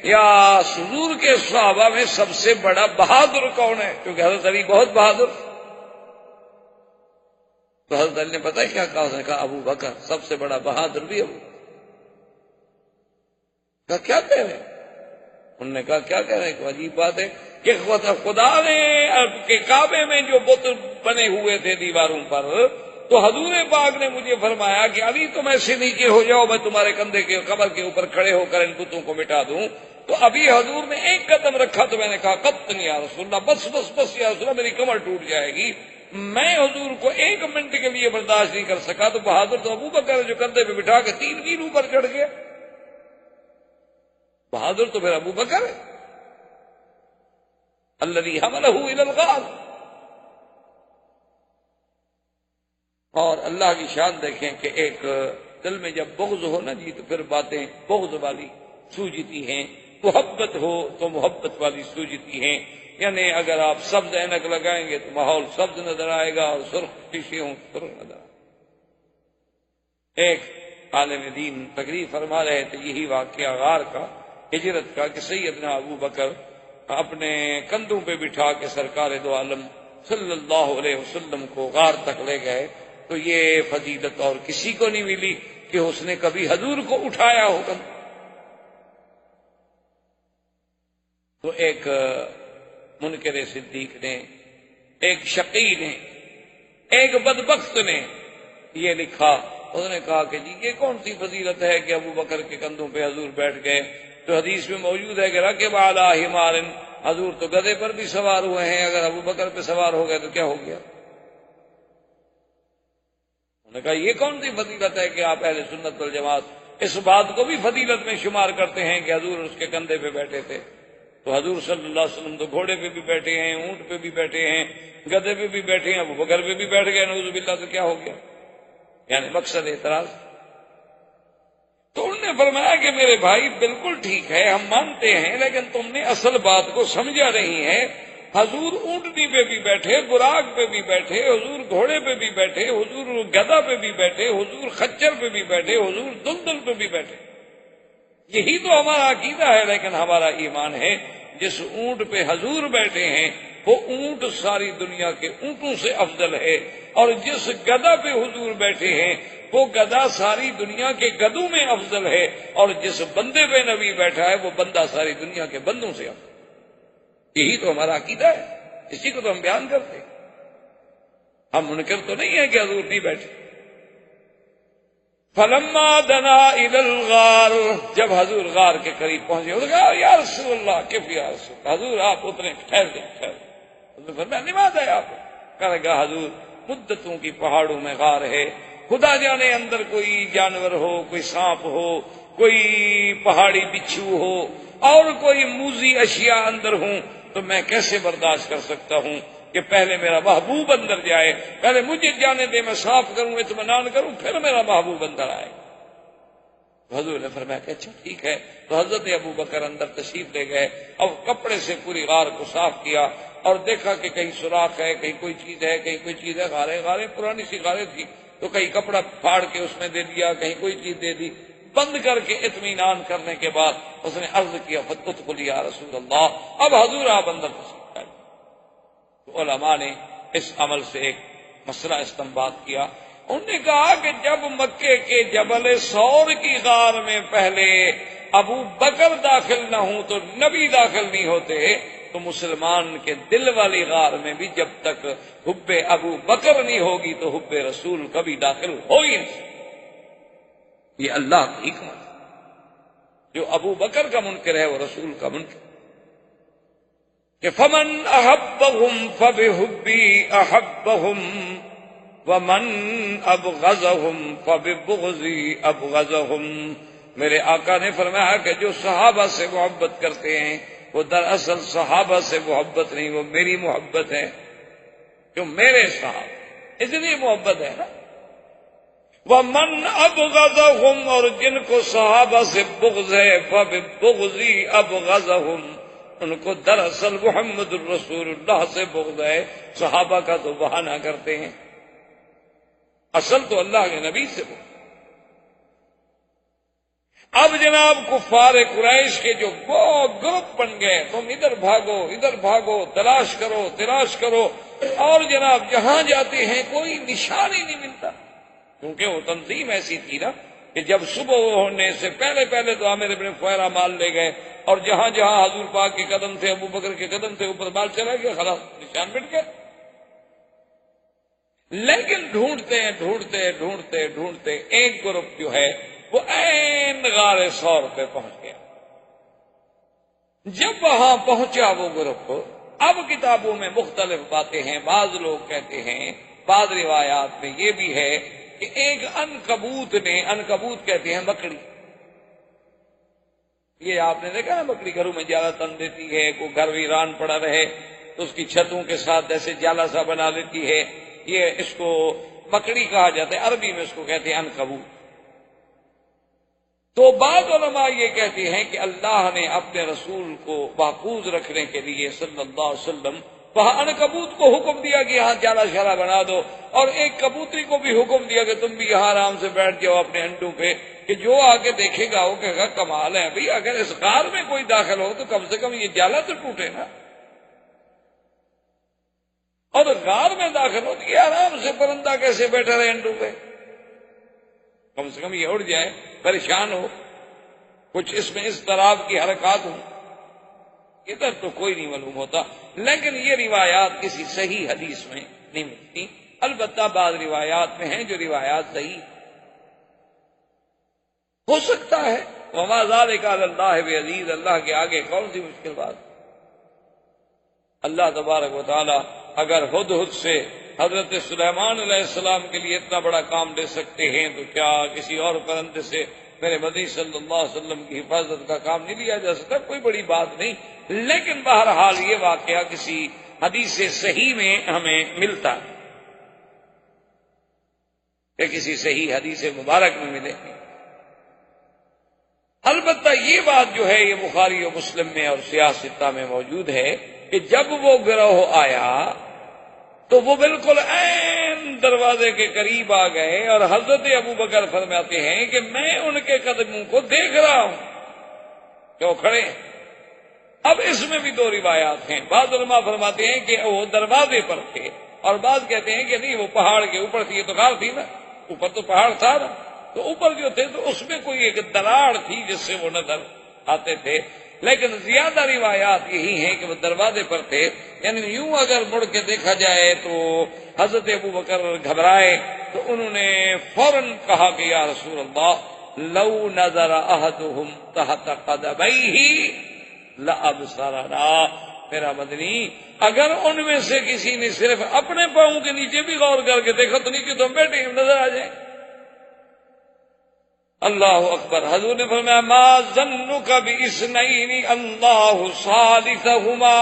B: یا حضور کے صحابہ میں سب سے بڑا بہادر کون ہے؟ کیونکہ حضرت علی بہت بہادر۔ تو حضرت علی نے پتہ کیا کہا؟ اس نے کہا ابو بکر، سب سے بڑا بہادر بھی ابو۔ کہا کیا کہہ رہے ہیں؟ انہوں نے کہا کیا کہہ رہے ہیں؟ عجیب بات ہے کہ خدا نے کے کعبے میں جو بت بنے ہوئے تھے دیواروں پر، تو حضور پاک نے مجھے فرمایا کہ علی تم ایسے نیچے ہو جاؤ، میں تمہارے کندھے کے قبر کے اوپر کھڑے ہو کر ان بتوں کو مٹا دوں۔ تو ابھی حضور نے ایک قدم رکھا تو میں نے کہا قطن یا رسول اللہ، بس بس بس یا رسول اللہ، میری کمر ٹوٹ جائے گی۔ میں حضور کو 1 منٹ کے لیے برداشت نہیں کر سکا، تو بہادر تو ابو بکر جو کندھے پہ بٹھا کے 3 میل اوپر چڑھ گیا۔ بہادر تو پھر ابو بکر ہے، الذی حملہ الی الغار۔ اور اللہ کی شان دیکھیں کہ ایک دل میں جب بغض ہو نا جی تو پھر باتیں بغض والی سوجتی ہیں، محبت ہو تو محبت والی سوجتی ہیں۔ یعنی اگر آپ سبز اینک لگائیں گے تو ماحول سبز نظر آئے گا، اور سرخ شیشے ہوں سرخ نظر آئے گا۔ ایک عالم دین تقریر فرما رہے تھے یہی واقعہ غار کا، ہجرت کا، کہ سیدنا ابو بکر اپنے کندھوں پہ بٹھا کے سرکار دو عالم صلی اللہ علیہ وسلم کو غار تک لے گئے، تو یہ فضیلت اور کسی کو نہیں ملی کہ اس نے کبھی حضور کو اٹھایا ہو۔ تو ایک منکر صدیق نے، ایک شقی نے، ایک بدبخت نے یہ لکھا، انہوں نے کہا کہ جی یہ کون سی فضیلت ہے کہ ابو بکر کے کندھوں پہ حضور بیٹھ گئے؟ تو حدیث میں موجود ہے کہ رکب علی حمار، حضور تو گدھے پر بھی سوار ہوئے ہیں، اگر ابو بکر پہ سوار ہو گئے تو کیا ہو گیا؟ انہوں نے کہا یہ کون سی فضیلت ہے کہ آپ اہل سنت والجماعت اس بات کو بھی فضیلت میں شمار کرتے ہیں کہ حضور اس کے کندھے پہ بیٹھے تھے؟ تو حضور صلی اللہ علیہ وسلم تو گھوڑے پہ بھی بیٹھے ہیں، اونٹ پہ بھی بیٹھے ہیں، گدھے پہ بھی بیٹھے ہیں، ابو بکر پہ بھی بیٹھ گئے، نعوذ باللہ، تو کیا ہو گیا؟ یعنی مقصد اعتراض۔ تو انہوں نے فرمایا کہ میرے بھائی بالکل ٹھیک ہے، ہم مانتے ہیں، لیکن تم نے اصل بات کو سمجھا نہیں ہے۔ حضور اونٹنی پہ بھی بیٹھے، براق پہ بھی بیٹھے، حضور گھوڑے پہ بھی بیٹھے، حضور گدھا پہ بھی بیٹھے، حضور خچر پہ بھی بیٹھے، حضور دلدل پہ بھی بیٹھے۔ یہی تو ہمارا عقیدہ ہے، لیکن ہمارا ایمان ہے جس اونٹ پہ حضور بیٹھے ہیں وہ اونٹ ساری دنیا کے اونٹوں سے افضل ہے، اور جس گدھا پہ حضور بیٹھے ہیں وہ گدھا ساری دنیا کے گدھوں میں افضل ہے، اور جس بندے پہ نبی بیٹھا ہے وہ بندہ ساری دنیا کے بندوں سے افضل ہے۔ یہی تو ہمارا عقیدہ ہے، اسی کو تو ہم بیان کرتے ہیں۔ ہم منکر تو نہیں ہے کہ حضور نہیں بیٹھے۔ فلما دنا الى الغار، جب حضور غار کے قریب پہنچے انہوں نے کہا یا رسول اللہ کیف یا رسول اللہ، حضور آپ اتنے ٹھہر جائیں ٹھہر جائیں۔ حضور فرمایا نماز ہے آپ، کہنے لگا حضور مدتوں کی پہاڑوں میں غار ہے، خدا جانے اندر کوئی جانور ہو، کوئی سانپ ہو، کوئی پہاڑی بچھو ہو اور کوئی موذی اشیاء اندر ہوں تو میں کیسے برداشت کر سکتا ہوں کہ پہلے میرا محبوب اندر جائے، پہلے مجھے جانے دے، میں صاف کروں اطمینان کروں پھر میرا محبوب اندر آئے۔ حضور نے فرمایا کہ اچھا ٹھیک ہے، تو حضرت ابو بکر اندر تشریف لے گئے اور کپڑے سے پوری غار کو صاف کیا اور دیکھا کہ کہیں سوراخ ہے، کہیں کوئی چیز ہے، کہیں کوئی چیز ہے، غاریں پرانی سی غاریں تھی تو کہیں کپڑا پھاڑ کے اس میں دے دیا، کہیں کوئی چیز دے دی، بند کر کے اطمینان کرنے کے بعد اس نے عرض کیا فتدخل یا رسول اللہ، اب حضور آپ اندر تشریف لائیں۔ تو علماء نے اس عمل سے ایک مسئلہ استنباط کیا، انہوں نے کہا کہ جب مکے کے جبل ثور کی غار میں پہلے ابو بکر داخل نہ ہوں تو نبی داخل نہیں ہوتے، تو مسلمان کے دل والی غار میں بھی جب تک حب ابو بکر نہیں ہوگی تو حب رسول کبھی داخل ہو ہی نہیں۔ یہ اللہ کی حکمت، جو ابو بکر کا منکر ہے وہ رسول کا منکر، کہ فمن احبهم فبحبی احبهم ومن ابغضهم فببغضی ابغضهم۔ میرے آقا نے فرمایا کہ جو صحابہ سے محبت کرتے ہیں وہ دراصل صحابہ سے محبت نہیں، وہ میری محبت ہے، جو میرے صحابہ، اس لیے محبت ہے نا۔ وَمَنْ أَبْغَضَهُمْ، اور جن کو صحابہ سے بغض ہے، فَبِبُغْضِي أَبْغَضَهُمْ، ان کو دراصل محمد الرسول اللہ سے بغض ہے، صحابہ کا تو بہانہ کرتے ہیں، اصل تو اللہ کے نبی سے بغض۔ اب جناب کفار قریش کے جو گروپ بن گئے، تم ادھر بھاگو، تلاش کرو، اور جناب جہاں جاتے ہیں کوئی نشان ہی نہیں ملتا، کیونکہ وہ تنظیم ایسی تھی نا کہ جب صبح ہونے سے پہلے تو عامر ابن فہرہ مال لے گئے، اور جہاں حضور پاک کے قدم تھے، ابو بکر کے قدم تھے، اوپر مال چلا گیا، خلاص نشان مٹ گئے۔ لیکن ڈھونڈتے ایک گروپ جو ہے وہ عین غار ثور پہ پہنچ گیا۔ جب وہاں پہنچا وہ گروپ، اب کتابوں میں مختلف باتیں ہیں، بعض لوگ کہتے ہیں، بعض روایات میں یہ بھی ہے کہ ایک عنکبوت کہتے ہیں مکڑی، یہ آپ نے دیکھا نا مکڑی گھروں میں جالا تن دیتی ہے، کوئی گھر ویران پڑا رہے تو اس کی چھتوں کے ساتھ ایسے جالا سا بنا لیتی ہے، یہ اس کو مکڑی کہا جاتا ہے، عربی میں اس کو کہتے ہیں عنکبوت۔ تو بعض علماء یہ کہتے ہیں کہ اللہ نے اپنے رسول کو محفوظ رکھنے کے لیے صلی اللہ علیہ وسلم وہاں عنکبوت کو حکم دیا کہ یہاں جالا شالا بنا دو، اور ایک کبوتری کو بھی حکم دیا کہ تم بھی یہاں آرام سے بیٹھ جاؤ اپنے انڈوں پہ، کہ جو آگے دیکھے گا وہ کہے گا کمال ہے بھئی، اگر اس غار میں کوئی داخل ہو تو کم سے کم یہ جالا تو ٹوٹے نا، اور غار میں داخل ہو تو یہ آرام سے پرندہ کیسے بیٹھا رہے انڈوں پہ، کم سے کم یہ اڑ جائے، پریشان ہو، کچھ اس میں اضطراب کی حرکات ہوں، ادھر تو کوئی نہیں معلوم ہوتا۔ لیکن یہ روایات کسی صحیح حدیث میں نہیں ملتی، البتہ بعض روایات میں ہیں جو روایات صحیح ہو سکتا ہے، وما ذلک علی اللہ بعزیز، اللہ کے آگے کون سی مشکل بات۔ اللہ تبارک و تعالی اگر ہدہد سے حضرت سلیمان علیہ السلام کے لیے اتنا بڑا کام دے سکتے ہیں تو کیا کسی اور پرندے سے میرے مدنی صلی اللہ علیہ وسلم کی حفاظت کا کام نہیں لیا جا سکتا؟ کوئی بڑی بات نہیں، لیکن بہرحال یہ واقعہ کسی حدیث صحیح میں ہمیں ملتا ہے کہ کسی صحیح حدیث مبارک میں ملے۔ البتہ یہ بات جو ہے یہ بخاری و مسلم میں اور سیاہ ستہ میں موجود ہے کہ جب وہ گروہ آیا تو وہ بالکل عین دروازے کے قریب آ گئے، اور حضرت ابو بکر فرماتے ہیں کہ میں ان کے قدموں کو دیکھ رہا ہوں کہ وہ کھڑے ہیں۔ اب اس میں بھی دو روایات ہیں، بعض علماء فرماتے ہیں کہ وہ دروازے پر تھے، اور بعض کہتے ہیں کہ نہیں وہ پہاڑ کے اوپر تھی، یہ تو غار تھی نا، اوپر تو پہاڑ تھا نا، تو اوپر جو تھے تو اس میں کوئی ایک دراڑ تھی جس سے وہ نظر آتے تھے۔ لیکن زیادہ روایات یہی ہیں کہ وہ دروازے پر تھے. یعنی یوں اگر مڑ کے دیکھا جائے تو حضرت ابو بکر گھبرائے تو انہوں نے فوراً کہا کہ یا رسول اللہ لو نظر احدهم تحت قدمیہ لابصرنا. میرا مدنی اگر ان میں سے کسی نے صرف اپنے پاؤں کے نیچے بھی غور کر کے دیکھا تو نیچے تو ہم بیٹھے ہیں نظر آ جائیں. اللہ اکبر. حضور نے فرمایا ما ظنک باثنین اللہ ثالثہما.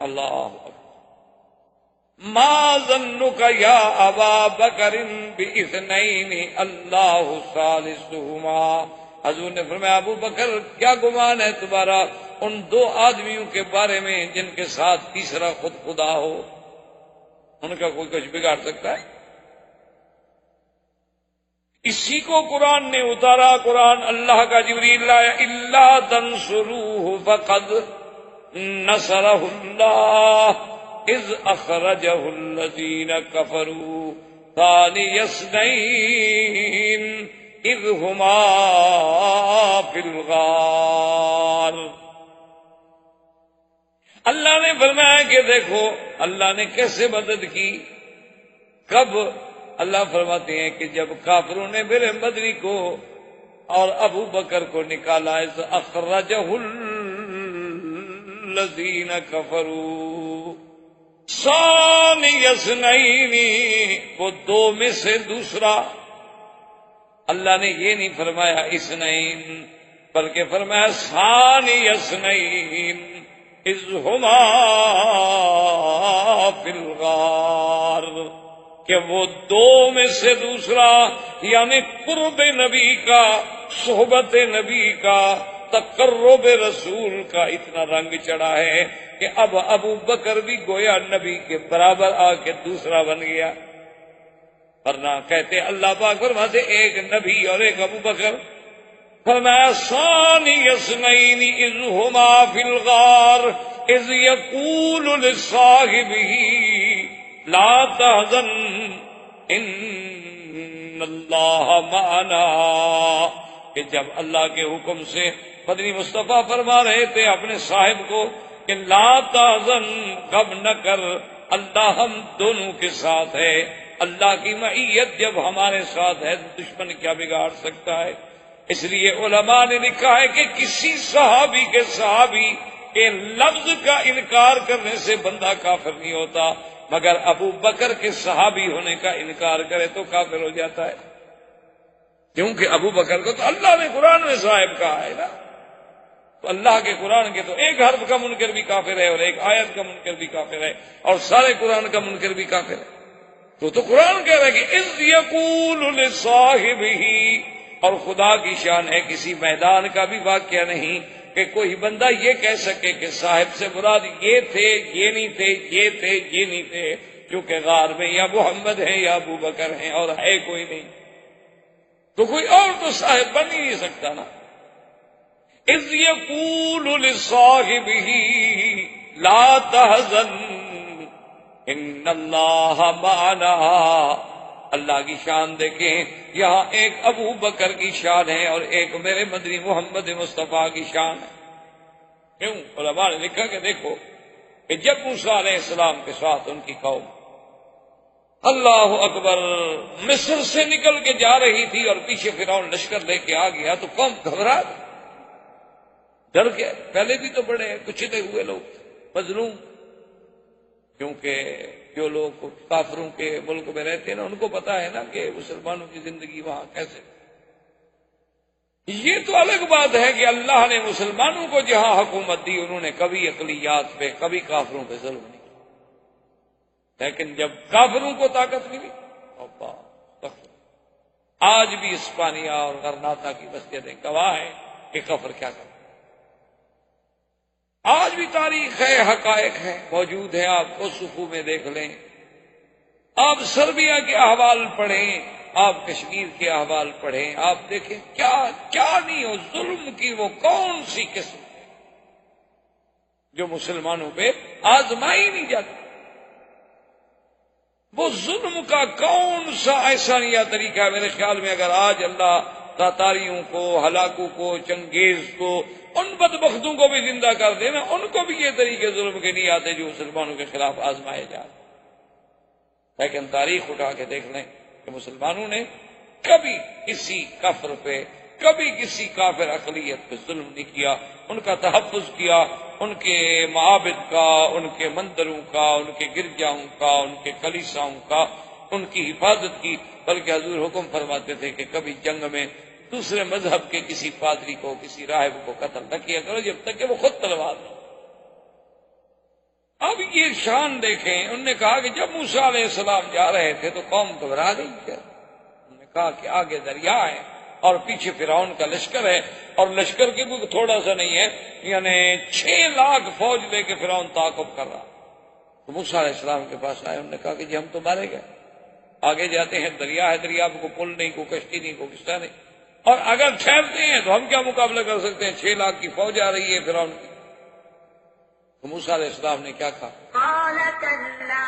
B: اللہ اکبر. ما ظنک یا ابا بکر باثنین اللہ ثالثہما. حضور نے فرمایا ابو بکر کیا گمان ہے تمہارا ان دو آدمیوں کے بارے میں جن کے ساتھ تیسرا خود خدا ہو. ان کا کوئی کچھ بگاڑ سکتا ہے؟ اسی کو قرآن نے اتارا. قرآن اللہ کا جبریل لایا الا تنصروه فقد نصرہ اللہ اذ اخرجہ الذین کفروا ثانی اثنین اذ ہما فی الغار. اللہ نے فرمایا کہ دیکھو اللہ نے کیسے مدد کی. کب؟ اللہ فرماتے ہیں کہ جب کافروں نے میرے بدری کو اور ابو بکر کو نکالا اذ اخرجہ الذین کفروا ثانی اثنین، وہ دو میں سے دوسرا. اللہ نے یہ نہیں فرمایا اثنین بلکہ فرمایا ثانی اثنین اذ ہما فی الغار، کہ وہ دو میں سے دوسرا. یعنی قرب نبی کا، صحبت نبی کا، تقرب رسول کا اتنا رنگ چڑھا ہے کہ اب ابو بکر بھی گویا نبی کے برابر آ کے دوسرا بن گیا. ورنہ کہتے اللہ پاک فرماتے ایک نبی اور ایک ابو بکر. فرمایا ثانی اثنین اذ ہما فی الغار اذ یقول لصاحبہ لا تحزن ان اللہ معنا، کہ جب اللہ کے حکم سے مدنی مصطفیٰ فرما رہے تھے اپنے صاحب کو کہ لا تحزن، غم نہ کر، اللہ ہم دونوں کے ساتھ ہے. اللہ کی معیت جب ہمارے ساتھ ہے تو دشمن کیا بگاڑ سکتا ہے. اس لیے علماء نے لکھا ہے کہ کسی صحابی کے صحابی کے لفظ کا انکار کرنے سے بندہ کافر نہیں ہوتا، مگر ابو بکر کے صحابی ہونے کا انکار کرے تو کافر ہو جاتا ہے. کیونکہ ابو بکر کو تو اللہ نے قرآن میں صاحب کہا ہے نا. تو اللہ کے قرآن کے تو ایک حرف کا منکر بھی کافر ہے اور ایک آیت کا منکر بھی کافر ہے اور سارے قرآن کا منکر بھی کافر ہے. تو قرآن کہہ رہا ہے کہ اذ یقول لصاحبہ، اور خدا کی شان ہے کسی میدان کا بھی واقعہ نہیں کہ کوئی بندہ یہ کہہ سکے کہ صاحب سے مراد یہ تھے، یہ نہیں تھے، یہ تھے، یہ نہیں تھے، کیونکہ غار میں یا محمد ہیں یا ابو بکر ہیں اور ہے کوئی نہیں، تو کوئی اور تو صاحب بن ہی نہیں سکتا نا. اذ یقول لصاحبہ لا تحزن ان اللہ معنا. اللہ کی شان دیکھیں، یہاں ایک ابو بکر کی شان ہے اور ایک میرے مدنی محمد مصطفیٰ کی شان ہے. کیوں؟ علماء نے لکھا کہ دیکھو کہ جب موسیٰ علیہ السلام کے ساتھ ان کی قوم اللہ اکبر مصر سے نکل کے جا رہی تھی اور پیچھے فرعون لشکر لے کے آ گیا تو قوم گھبرا گئی، ڈر گئے. پہلے بھی تو بڑے کچھے ہوئے لوگ مظلوم، کیونکہ جو لوگ کافروں کے ملک میں رہتے ہیں نا ان کو پتا ہے نا کہ مسلمانوں کی زندگی وہاں کیسے. یہ تو الگ بات ہے کہ اللہ نے مسلمانوں کو جہاں حکومت دی انہوں نے کبھی اقلیت پہ کبھی کافروں پہ ظلم نہیں کیا، لیکن جب کافروں کو طاقت ملی آج بھی اسپانیہ اور غرناطہ کی مسجدیں گواہ ہیں کہ کفر کیا کرتا. آج بھی تاریخ ہے، حقائق ہے، موجود ہے. آپ کو صفو میں دیکھ لیں، آپ سربیا کے احوال پڑھیں، آپ کشمیر کے احوال پڑھیں، آپ دیکھیں کیا کیا نہیں ہو. ظلم کی وہ کون سی قسم ہے جو مسلمانوں پہ آزمائی نہیں جاتی؟ وہ ظلم کا کون سا ایسا نیا طریقہ ہے؟ میرے خیال میں اگر آج اللہ تاتاریوں کو، ہلاکو کو، چنگیز کو ان بدبختوں کو بھی زندہ کر دینا، ان کو بھی یہ طریقے ظلم کے نہیں آتے جو مسلمانوں کے خلاف آزمائے جائیں۔ لیکن تاریخ اٹھا کے دیکھ لیں کہ مسلمانوں نے کبھی کسی کافر پہ، کبھی کسی کافر اقلیت پہ ظلم نہیں کیا، ان کا تحفظ کیا، ان کے معابد کا، ان کے مندروں کا، ان کے گرجاؤں کا، ان کے کلیساؤں کا ان کی حفاظت کی۔ بلکہ حضور حکم فرماتے تھے کہ کبھی جنگ میں دوسرے مذہب کے کسی پادری کو، کسی راہب کو قتل نہ کیا کرو جب تک کہ وہ خود تلوار نہ۔ اب یہ شان دیکھیں، انہوں نے کہا کہ جب موسیٰ علیہ السلام جا رہے تھے تو قوم گھبرا گئی کیا؟ انہوں نے کہا کہ آگے دریا ہے اور پیچھے فرعون کا لشکر ہے، اور لشکر کے کوئی تھوڑا سا نہیں ہے، یعنی 6 لاکھ فوج لے کے فرعون تعاقب کر رہا۔ تو موسیٰ علیہ السلام کے پاس آئے، انہوں نے کہا کہ جی ہم تو مارے گئے، آگے جاتے ہیں دریا ہے، دریا میں کوئی پل نہیں، کوئی کشتی نہیں، کوئی قصہ نہیں، اور اگر ٹھہرتے ہیں تو ہم کیا مقابلہ کر سکتے ہیں؟ 6 لاکھ کی فوج آ رہی ہے فرعون کی۔ تو موسیٰ علیہ السلام نے کیا کہا؟
C: قال كلا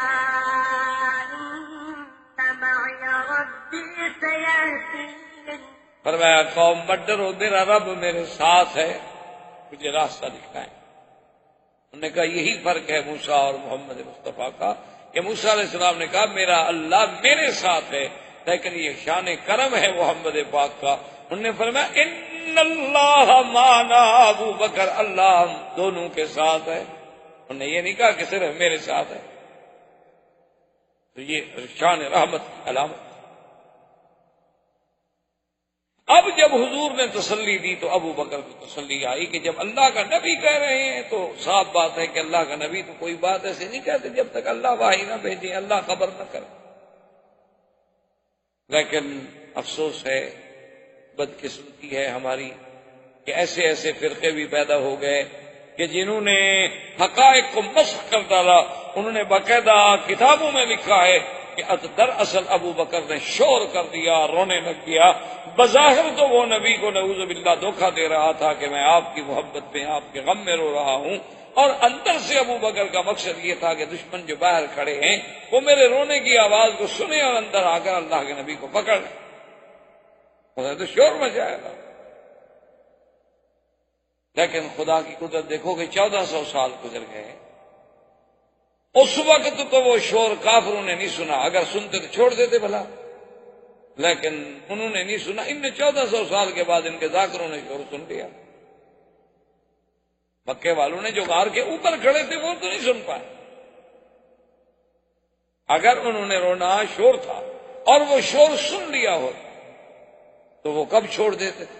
C: إن معي ربي سيهدين
B: فرمایا قوم مت ڈرو، میرا رب میرے ساتھ ہے، مجھے راستہ دکھائیں۔ انہوں نے کہا یہی فرق ہے موسیٰ اور محمد مصطفیٰ کا، کہ موسیٰ علیہ السلام نے کہا میرا اللہ میرے ساتھ ہے، لیکن یہ شان کرم ہے محمد پاک کا۔ انہوں نے فرمایا ان اللہ معنا ابو بکر، اللہ ہم دونوں کے ساتھ ہے۔ انہوں نے یہ نہیں کہا کہ صرف میرے ساتھ ہے۔ تو یہ شان رحمت کی علامت۔ اب جب حضور نے تسلی دی تو ابو بکر کو تسلی آئی کہ جب اللہ کا نبی کہہ رہے ہیں تو صاف بات ہے کہ اللہ کا نبی تو کوئی بات ایسے نہیں کہتے جب تک اللہ وحی نہ بھیجے، اللہ خبر نہ کرے۔ لیکن افسوس ہے، بدقسمتی ہے ہماری کہ ایسے ایسے فرقے بھی پیدا ہو گئے کہ جنہوں نے حقائق کو مسخ کر ڈالا۔ انہوں نے باقاعدہ کتابوں میں لکھا ہے کہ دراصل ابو بکر نے شور کر دیا، رونے لگ گیا۔ بظاہر تو وہ نبی کو نعوذ باللہ دھوکہ دے رہا تھا کہ میں آپ کی محبت میں، آپ کے غم میں رو رہا ہوں، اور اندر سے ابو بکر کا مقصد یہ تھا کہ دشمن جو باہر کھڑے ہیں وہ میرے رونے کی آواز کو سنے اور اندر آ کر اللہ کے نبی کو پکڑ لیں۔ انہوں نے تو شور مچایا تھا۔ لیکن خدا کی قدرت دیکھو کہ 1400 سال گزر گئے، اس وقت تو وہ شور کافروں نے نہیں سنا، اگر سنتے تو چھوڑ دیتے بھلا، لیکن انہوں نے نہیں سنا۔ ان نے 1400 سال کے بعد ان کے ذاکروں نے شور سن لیا۔ مکے والوں نے جو غار کے اوپر کھڑے تھے وہ تو نہیں سن پائے۔ اگر انہوں نے رونا شور تھا اور وہ شور سن لیا ہو تو وہ کب چھوڑ دیتے تھے؟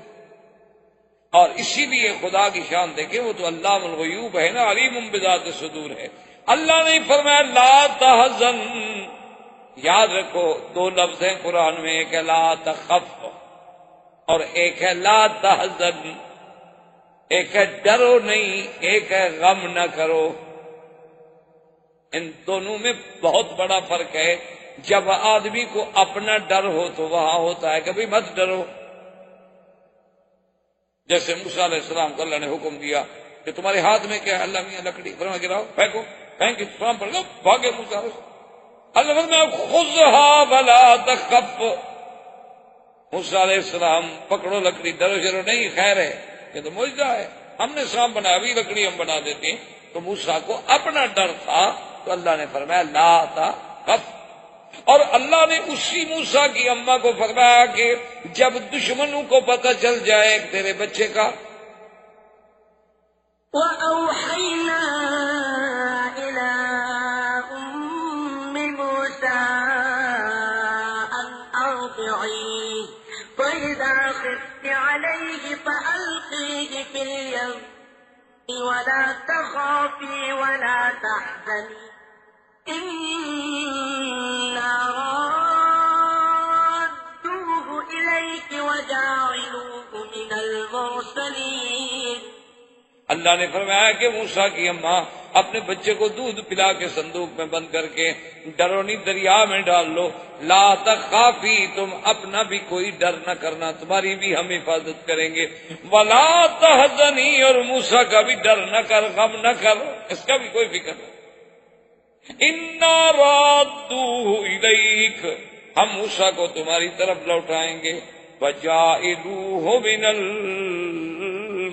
B: اور اسی لیے خدا کی شان دیکھیں، وہ تو علام الغیوب ہے نا، علیم بذات الصدور ہے۔ اللہ نے فرمایا لا تحزن، یاد رکھو 2 لفظ ہیں قرآن میں، ایک ہے لا تخف اور ایک ہے لا تحزن۔ ایک ہے ڈرو نہیں، ایک ہے غم نہ کرو۔ ان دونوں میں بہت بڑا فرق ہے۔ جب آدمی کو اپنا ڈر ہو تو وہاں ہوتا ہے کبھی مت ڈرو۔ جیسے موسیٰ علیہ السلام کو اللہ نے حکم دیا کہ تمہارے ہاتھ میں کیا ہے؟ اللہ میاں لکڑی، فرمایا گراؤ، پھینکو، پھینک اسلام پڑھ لو، بھاگے موسیٰ علیہ السلام۔ اللہ فرمایا خذھا ولا تخف، موسیٰ علیہ السلام پکڑو لکڑی، ڈرو شرو نہیں، خیر ہے، یہ تو معجزہ ہے، ہم نے سام بنایا، ابھی لکڑی ہم بنا دیتے ہیں۔ تو موسیٰ کو اپنا ڈر تھا تو اللہ نے فرمایا لا تخف۔ اور اللہ نے اسی موسیٰ کی اماں کو فرمایا کہ جب دشمنوں کو پتہ چل جائے تیرے بچے کا،
C: وأوحينا إلى أم موسى أن أرضعيه فإذا خفت عليه فألقيه في اليم ولا تخافي ولا تحزني إنا رادوه إليك وجاعلوه من المرسلين۔
B: اللہ نے فرمایا کہ موسیٰ کی اماں اپنے بچے کو دودھ پلا کے صندوق میں بند کر کے ڈرونی دریا میں ڈال لو، لا تخافی، تم اپنا بھی کوئی ڈر نہ کرنا، تمہاری بھی ہم حفاظت کریں گے، ولا تحزنی، اور موسیٰ کا بھی ڈر نہ کر، غم نہ کر، اس کا بھی کوئی فکر نہیں۔ انا رادوہ الیک، ہم موسیٰ کو تمہاری طرف لوٹائیں گے، وجاعلوہ من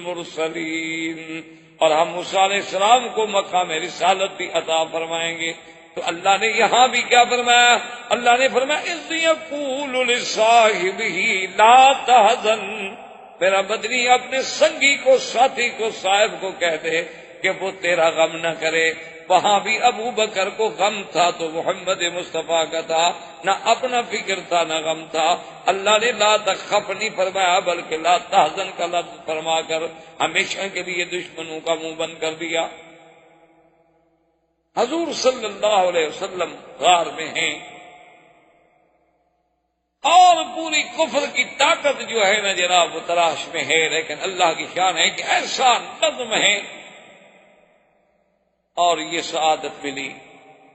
B: المرسلین، اور ہم موسیٰ علیہ السلام کو مقام رسالت بھی عطا فرمائیں گے۔ تو اللہ نے یہاں بھی کیا فرمایا؟ اللہ نے فرمایا اذ یقول لصاحبہ لا تحزن، میرا بدنی اپنے سنگی کو، ساتھی کو، صاحب کو کہہ دے کہ وہ تیرا غم نہ کرے۔ وہاں بھی ابو بکر کو غم تھا تو محمد مصطفیٰ کا تھا، نہ اپنا فکر تھا نہ غم تھا۔ اللہ نے لا تخف نہیں فرمایا بلکہ لا تحزن کا لفظ فرما کر ہمیشہ کے لیے دشمنوں کا منہ بند کر دیا۔ حضور صلی اللہ علیہ وسلم غار میں ہیں اور پوری کفر کی طاقت جو ہے نا جناب وہ تلاش میں ہے، لیکن اللہ کی شان ہے کہ ایسا نظم ہے، اور یہ سعادت ملی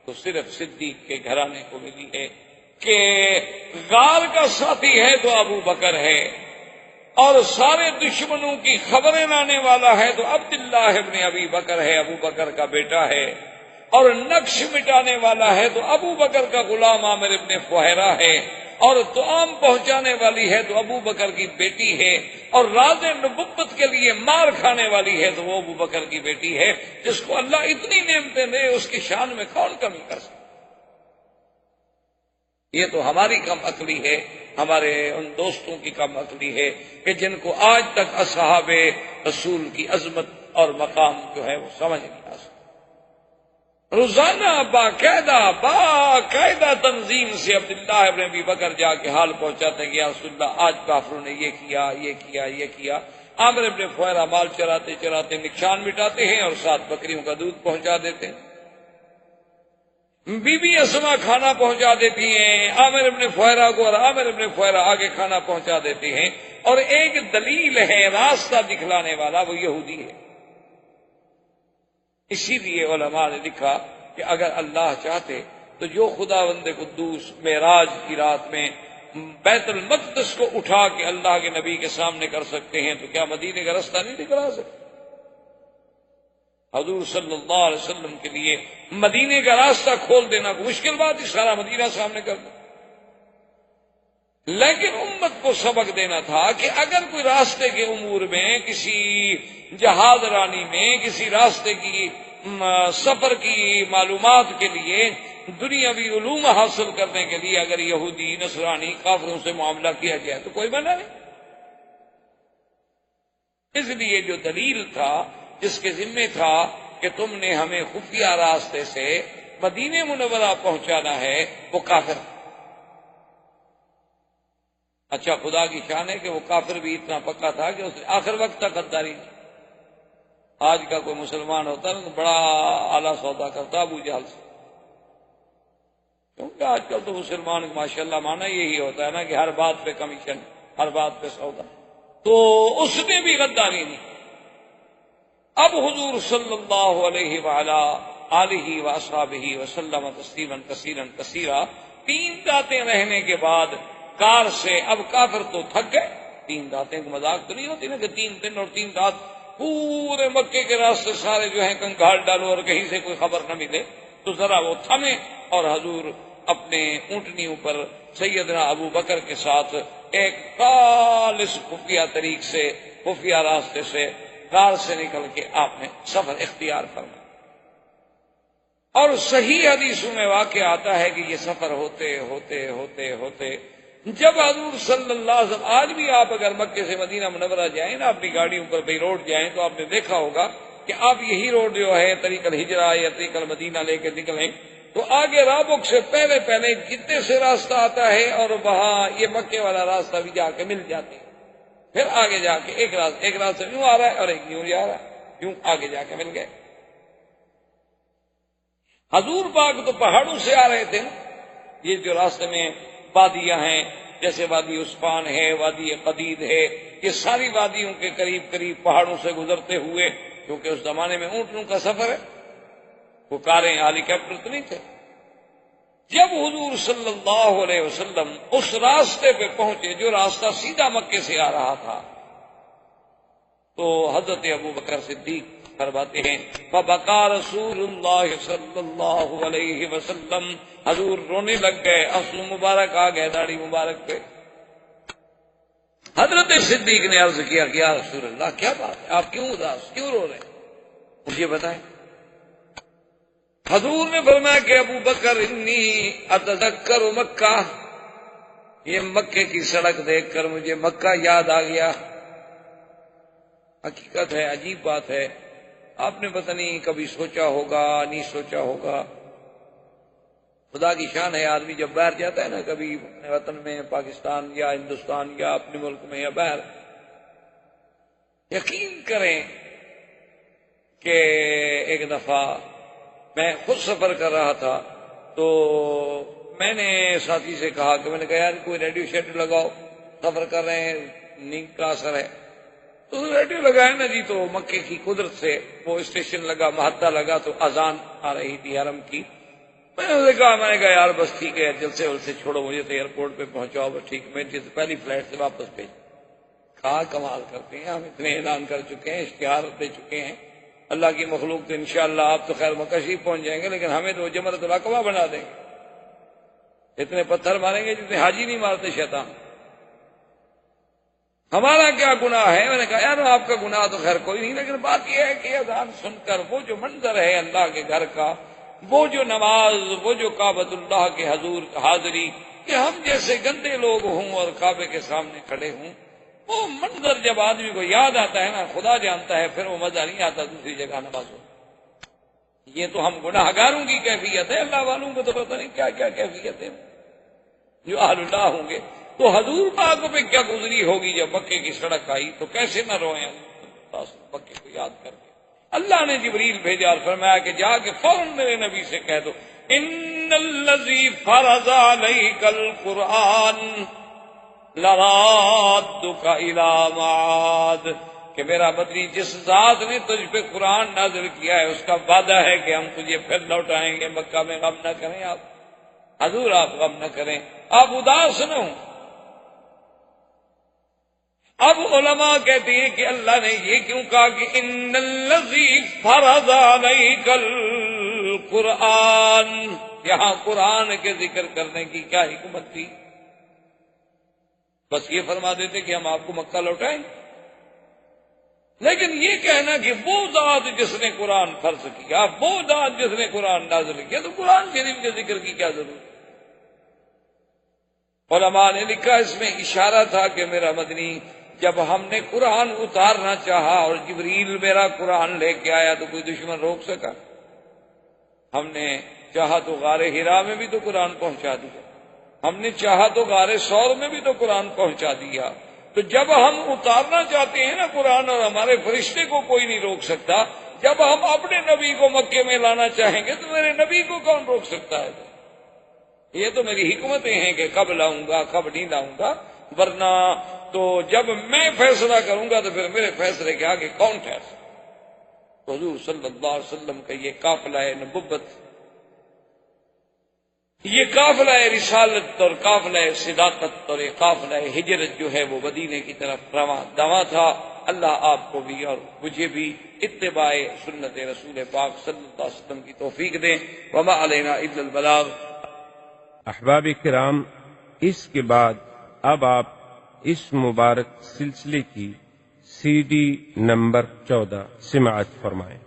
B: تو صرف صدیق کے گھرانے کو ملی ہے کہ غار کا ساتھی ہے تو ابو بکر ہے، اور سارے دشمنوں کی خبریں لانے والا ہے تو عبداللہ ابن ابی بکر ہے، ابو بکر کا بیٹا ہے، اور نقش مٹانے والا ہے تو ابو بکر کا غلام عامر ابن فہیرہ ہے، اور طعام پہنچانے والی ہے تو ابو بکر کی بیٹی ہے، اور راز نبوت کے لیے مار کھانے والی ہے تو وہ ابو بکر کی بیٹی ہے، جس کو اللہ اتنی نعمتیں دے اس کی شان میں کون کمی کر سکتا؟ یہ تو ہماری کم عقلی ہے، ہمارے ان دوستوں کی کم عقلی ہے کہ جن کو آج تک اصحاب رسول کی عظمت اور مقام جو ہے وہ سمجھ نہیں آ سکتا۔ روزانہ باقاعدہ تنظیم سے عبداللہ ابن ابی بکر جا کے حال پہنچاتے کہ یا رسول اللہ آج کافروں نے یہ کیا یہ کیا یہ کیا۔ عامر ابن فہیرہ مال چراتے چراتے نقصان مٹاتے ہیں اور 7 بکریوں کا دودھ پہنچا دیتے ہیں۔ بی بی اسما کھانا پہنچا دیتی ہیں عامر ابن فہیرہ کو، اور عامر ابن فہیرہ آگے کھانا پہنچا دیتے ہیں، اور ایک دلیل ہے راستہ دکھلانے والا وہ یہودی ہے۔ اسی لیے علماء نے لکھا کہ اگر اللہ چاہتے تو جو خداوند قدوس معراج کی رات میں بیت المقدس کو اٹھا کے اللہ کے نبی کے سامنے کر سکتے ہیں تو کیا مدینے کا راستہ نہیں دکھلا سکتے؟ حضور صلی اللہ علیہ وسلم کے لیے مدینے کا راستہ کھول دینا کوئی مشکل بات ہی، سارا مدینہ سامنے کر دیں، لیکن امت کو سبق دینا تھا کہ اگر کوئی راستے کے امور میں، کسی جہاز رانی میں، کسی راستے کی سفر کی معلومات کے لیے، دنیاوی علوم حاصل کرنے کے لیے اگر یہودی نصرانی کافروں سے معاملہ کیا جائے تو کوئی منع نہیں۔ اس لیے جو دلیل تھا، جس کے ذمہ تھا کہ تم نے ہمیں خفیہ راستے سے مدینہ منورہ پہنچانا ہے، وہ کافر۔ اچھا خدا کی شان ہے کہ وہ کافر بھی اتنا پکا تھا کہ اس نے آخر وقت تک غداری نہیں۔ آج کا کوئی مسلمان ہوتا نا تو بڑا اعلیٰ سودا کرتا ابو جہل سے، کیونکہ آج کل تو مسلمان ماشاء اللہ مانا یہی ہوتا ہے نا کہ ہر بات پہ کمیشن، ہر بات پہ سودا، تو اس نے بھی غداری نہیں۔ اب حضور صلی اللہ علیہ وعلا آلہ واصحابہ وسلم تسلیما کثیرا کثیرا 3 راتیں رہنے کے بعد کار سے، اب کافر تو تھک گئے، 3 راتیں کو مذاق تو نہیں ہوتی نا کہ 3 دن اور 3 رات پورے مکے کے راستے سارے جو ہیں کنکھال ڈالو اور کہیں سے کوئی خبر نہ ملے، تو ذرا وہ تھمے، اور حضور اپنے اونٹنیوں پر سیدنا ابو بکر کے ساتھ ایک خالص خفیہ طریق سے، خفیہ راستے سے، کار سے نکل کے آپ نے سفر اختیار فرمایا۔ اور صحیح حدیثوں میں واقع آتا ہے کہ یہ سفر ہوتے ہوتے ہوتے ہوتے جب حضور صلی اللہ علیہ وسلم، آج بھی آپ اگر مکے سے مدینہ منورہ جائیں نا اپنی گاڑیوں پر بھائی روڈ جائیں تو آپ نے دیکھا ہوگا کہ آپ یہی روڈ جو ہے طریق الہجرہ یا طریق المدینہ لے کے نکلیں تو آگے رابق سے پہلے پہلے جتنے سے راستہ آتا ہے اور وہاں یہ مکے والا راستہ بھی جا کے مل جاتے ہیں، پھر آگے جا کے ایک راستہ یوں آ رہا ہے اور ایک یوں جا رہا ہے، یوں آگے جا کے مل گئے۔ حضور پاک تو پہاڑوں سے آ رہے تھے نا، یہ جو راستے میں وادیاں ہیں جیسے وادی عثمان ہے، وادی قدید ہے، یہ ساری وادیوں کے قریب قریب پہاڑوں سے گزرتے ہوئے، کیونکہ اس زمانے میں اونٹوں کا سفر ہے، وہ کاریں ہیلی کاپٹر تو نہیں تھے۔ جب حضور صلی اللہ علیہ وسلم اس راستے پہ پہنچے جو راستہ سیدھا مکے سے آ رہا تھا، تو حضرت ابو بکر صدیق فرماتے ہیں فبکا رسول اللہ صلی اللہ علیہ وسلم، حضور رونے لگ گئے، آنسو مبارک آ گئے داڑھی مبارک پہ۔ حضرت صدیق نے عرض کیا کہ یا رسول اللہ کیا بات ہے، آپ کیوں اداس، کیوں رو رہے ہیں، مجھے بتائیں۔ حضور نے فرمایا کہ ابو بکر انی اتذکر مکہ، یہ مکے کی سڑک دیکھ کر مجھے مکہ یاد آ گیا۔ حقیقت ہے، عجیب بات ہے، آپ نے پتہ نہیں کبھی سوچا ہوگا نہیں سوچا ہوگا، خدا کی شان ہے، آدمی جب باہر جاتا ہے نا، کبھی اپنے وطن میں پاکستان یا ہندوستان یا اپنے ملک میں یا باہر، یقین کریں کہ ایک دفعہ میں خود سفر کر رہا تھا تو میں نے ساتھی سے کہا کہ میں نے کہا یار کوئی ریڈیو شیڈیو لگاؤ، سفر کر رہے ہیں، نیند کا اثر ہے، تو ریڈیو لگائے نا جی، تو مکے کی قدرت سے وہ اسٹیشن لگا، محطہ لگا، تو اذان آ رہی تھی حرم کی۔ میں نے کہا یار بس ٹھیک ہے، جلسے ولسے چھوڑو، مجھے تو ایئرپورٹ پہ پہنچاؤ، بس ٹھیک، میں پہلی فلائٹ سے واپس بھیج۔ کہا کمال کرتے ہیں، ہم اتنے اعلان کر چکے ہیں، اشتہار دے چکے ہیں، اللہ کی مخلوق تو انشاءاللہ آپ تو خیر مکہ شریف پہنچ جائیں گے، لیکن ہمیں تو جمرۃ العقبہ بنا دیں گے، اتنے پتھر ماریں گے جتنے حاجی نہیں مارتے شیطان، ہمارا کیا گناہ ہے۔ میں نے کہا یار آپ کا گناہ تو خیر کوئی نہیں، لیکن بات یہ ہے کہ اذان سن کر وہ جو منظر ہے اللہ کے گھر کا، وہ جو نماز، وہ جو کعبۃ اللہ کے حضور حاضری، کہ ہم جیسے گندے لوگ ہوں اور کعبے کے سامنے کھڑے ہوں، وہ منظر جب آدمی کو یاد آتا ہے نا، خدا جانتا ہے پھر وہ مزہ نہیں آتا دوسری جگہ نماز ہو۔ یہ تو ہم گناہ گاروں کی کیفیت ہے، اللہ والوں کو تو پتہ نہیں کیا کیا کیفیت ہے جو اہل اللہ ہوں گے۔ تو حضور پاک پہ کیا گزری ہوگی جب مکے کی سڑک آئی، تو کیسے نہ روئیں مکے کو یاد کر کے۔ اللہ نے جبریل بھیجا اور فرمایا کہ جا کے فوراً میرے نبی سے کہہ دو ان الذی فرض علیک القرآن لرادک الی معاد، کہ میرا بدری جس ذات نے تجھ پہ قرآن نازل کیا ہے اس کا وعدہ ہے کہ ہم تجھے پھر لوٹائیں گے مکہ میں، غم نہ کریں آپ حضور، آپ غم نہ کریں، آپ اداس نہ ہوں۔ اب علماء کہتے ہیں کہ اللہ نے یہ کیوں کہا کہ ان الذی فرض علیک القرآن، یہاں قرآن کے ذکر کرنے کی کیا حکمت تھی؟ بس یہ فرما دیتے کہ ہم آپ کو مکہ لوٹائیں، لیکن یہ کہنا کہ وہ ذات جس نے قرآن فرض کیا، وہ ذات جس نے قرآن نازل کیا، تو قرآن شریف کے ذکر کی کیا ضرورت؟ علماء نے لکھا اس میں اشارہ تھا کہ میرا مدنی جب ہم نے قرآن اتارنا چاہا اور جبریل میرا قرآن لے کے آیا تو کوئی دشمن روک سکا؟ ہم نے چاہا تو غار حرا میں بھی تو قرآن پہنچا دیا، ہم نے چاہا تو غار ثور میں بھی تو قرآن پہنچا دیا۔ تو جب ہم اتارنا چاہتے ہیں نا قرآن، اور ہمارے فرشتے کو کوئی نہیں روک سکتا، جب ہم اپنے نبی کو مکے میں لانا چاہیں گے تو میرے نبی کو کون روک سکتا ہے؟ یہ تو میری حکمتیں ہیں کہ کب لاؤں گا کب نہیں لاؤں گا، ورنہ تو جب میں فیصلہ کروں گا تو پھر میرے فیصلے کے آگے کون ٹھہر؟ حضور صلی اللہ علیہ وسلم کا یہ قافلہ نبوت، یہ قافلہ رسالت اور قافلہ صداقت اور یہ قافلہ ہجرت جو ہے وہ مدینے کی طرف رواں دواں تھا۔ اللہ آپ کو بھی اور مجھے بھی اتباع سنت رسول پاک صلی اللہ علیہ وسلم کی توفیق دیں۔ وما علینا الا البلاغ۔
A: احباب کرام، اس کے بعد اب آپ اس مبارک سلسلے کی CD نمبر 14 سماعت فرمائیں۔